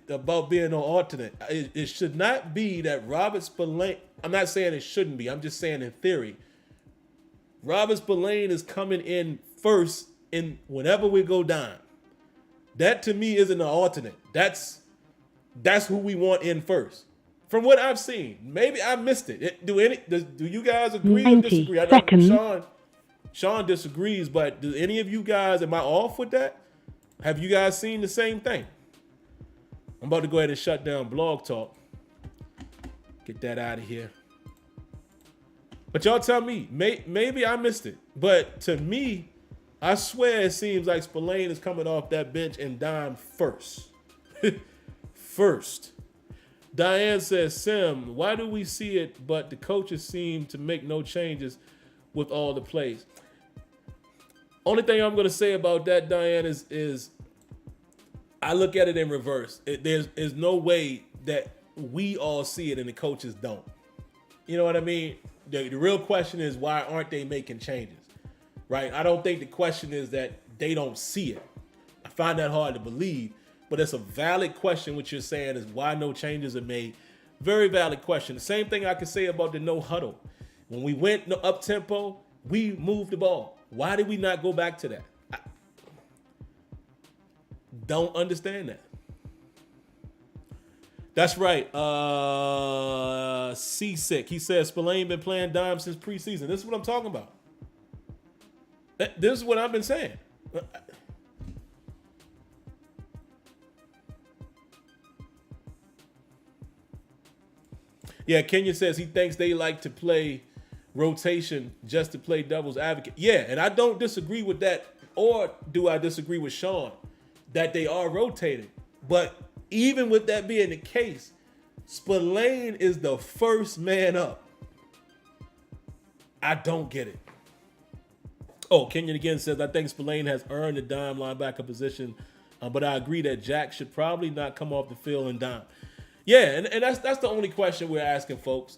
about being an alternate. It should not be that Robert Spillane. I'm not saying it shouldn't be. I'm just saying in theory. Robert Spillane is coming in first in whenever we go down. That to me isn't an alternate. That's who we want in first. From what I've seen, maybe I missed it. Do you guys agree or disagree? I know Sean disagrees, but do any of you guys, am I off with that? Have you guys seen the same thing? I'm about to go ahead and shut down Blog Talk. Get that out of here. But y'all tell me, maybe I missed it. But to me, I swear it seems like Spillane is coming off that bench and dime first. First. Diane says, Sim, why do we see it, but the coaches seem to make no changes with all the plays? Only thing I'm going to say about that, Diane, is I look at it in reverse. There's no way that we all see it and the coaches don't. You know what I mean? The real question is, why aren't they making changes? Right? I don't think the question is that they don't see it. I find that hard to believe, but it's a valid question. What you're saying is why no changes are made. Very valid question. The same thing I can say about the no huddle. When we went up tempo, we moved the ball. Why did we not go back to that? I don't understand that. That's right. Seasick. He says Spillane been playing dime since preseason. This is what I'm talking about. This is what I've been saying. Yeah, Kenya says he thinks they like to play rotation just to play devil's advocate. Yeah, and I don't disagree with that, or do I disagree with Sean that they are rotating? But even with that being the case, Spillane is the first man up. I don't get it. Oh, Kenyon again says, I think Spillane has earned the dime linebacker position, but I agree that Jack should probably not come off the field and dime. Yeah, and that's the only question we're asking, folks.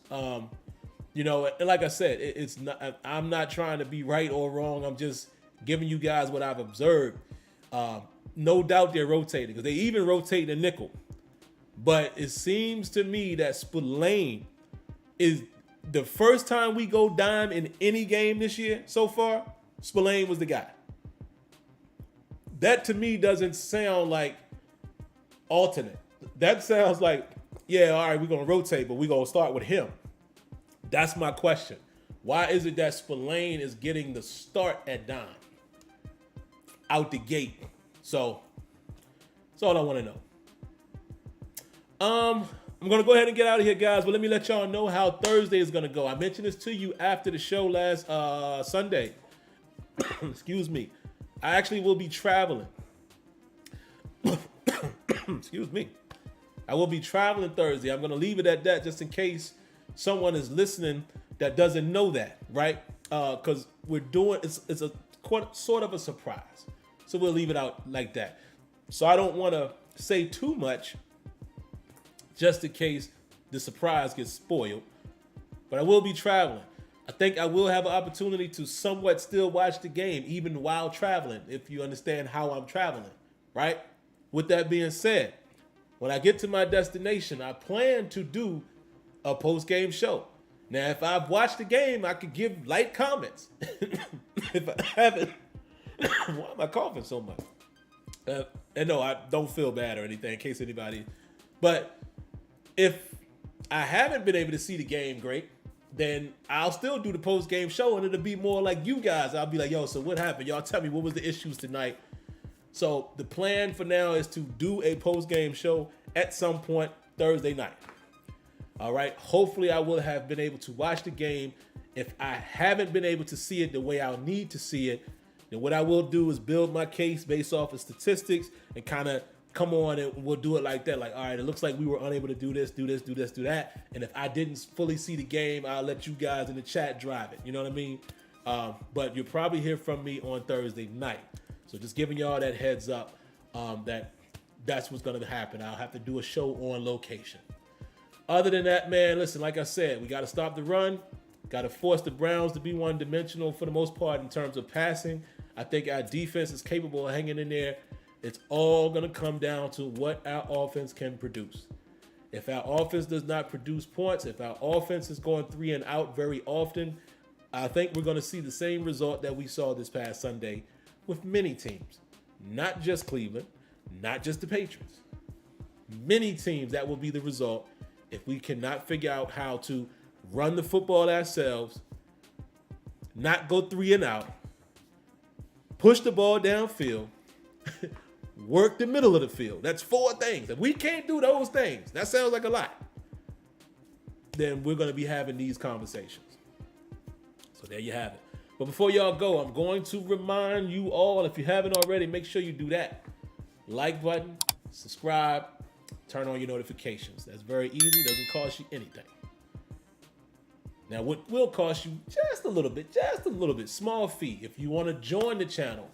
You know, and like I said, it's not. I'm not trying to be right or wrong. I'm just giving you guys what I've observed. No doubt they're rotating because they even rotate the nickel. But it seems to me that Spillane is the first time we go dime in any game this year so far. Spillane was the guy. That to me doesn't sound like alternate. That sounds like, yeah, all right, we're going to rotate, but we're going to start with him. That's my question. Why is it that Spillane is getting the start at dime out the gate? So that's all I want to know. I'm going to go ahead and get out of here, guys, but let me let y'all know how Thursday is going to go. I mentioned this to you after the show last Sunday. Excuse me. I actually will be traveling. Excuse me. I will be traveling Thursday. I'm going to leave it at that just in case someone is listening that doesn't know that, right? Because we're doing, it's a sort of a surprise. So we'll leave it out like that. So I don't want to say too much just in case the surprise gets spoiled. But I will be traveling. I think I will have an opportunity to somewhat still watch the game, even while traveling, if you understand how I'm traveling, right? With that being said, when I get to my destination, I plan to do a post-game show. Now, if I've watched the game, I could give light comments. If I haven't, why am I coughing so much? And no, I don't feel bad or anything, in case anybody. But if I haven't been able to see the game great, then I'll still do the post-game show, and it'll be more like you guys. I'll be like, yo, so what happened? Y'all tell me, what was the issues tonight? So the plan for now is to do a post-game show at some point Thursday night. All right. Hopefully I will have been able to watch the game. If I haven't been able to see it the way I'll need to see it, then what I will do is build my case based off of statistics and kind of come on and we'll do it like that. Like, all right, it looks like we were unable to do this, do that. And if I didn't fully see the game, I'll let you guys in the chat drive it. You know what I mean? But you'll probably hear from me on Thursday night. So just giving y'all that heads up that's what's going to happen. I'll have to do a show on location. Other than that, man, listen, like I said, we got to stop the run. Got to force the Browns to be one-dimensional for the most part in terms of passing. I think our defense is capable of hanging in there. It's all going to come down to what our offense can produce. If our offense does not produce points, if our offense is going 3 and out very often, I think we're going to see the same result that we saw this past Sunday with many teams. Not just Cleveland, not just the Patriots. Many teams, that will be the result if we cannot figure out how to run the football ourselves, not go 3 and out, push the ball downfield, work the middle of the field. That's 4 things. If we can't do those things, that sounds like a lot, then we're going to be having these conversations. So there you have it. But before y'all go, I'm going to remind you all, if you haven't already, make sure you do that. Like button, subscribe, turn on your notifications. That's very easy. Doesn't cost you anything. Now, what will cost you just a little bit, small fee. If you want to join the channel,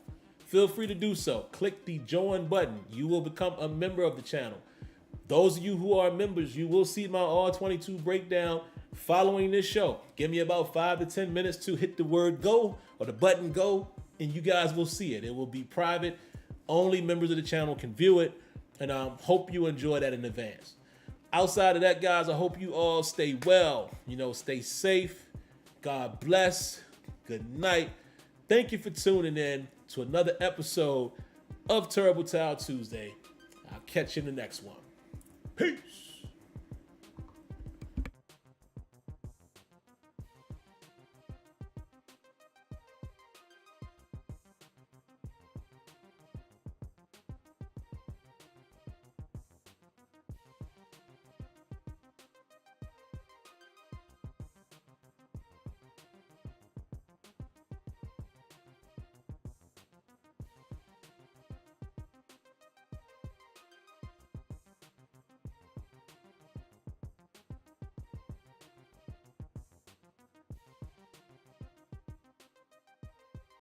feel free to do so. Click the join button. You will become a member of the channel. Those of you who are members, you will see my all-22 breakdown following this show. Give me about 5 to 10 minutes to hit the word go or the button go, and you guys will see it. It will be private. Only members of the channel can view it, and I hope you enjoy that in advance. Outside of that, guys, I hope you all stay well. Stay safe. God bless. Good night. Thank you for tuning in to another episode of Terrible Towel Tuesday. I'll catch you in the next one. Peace.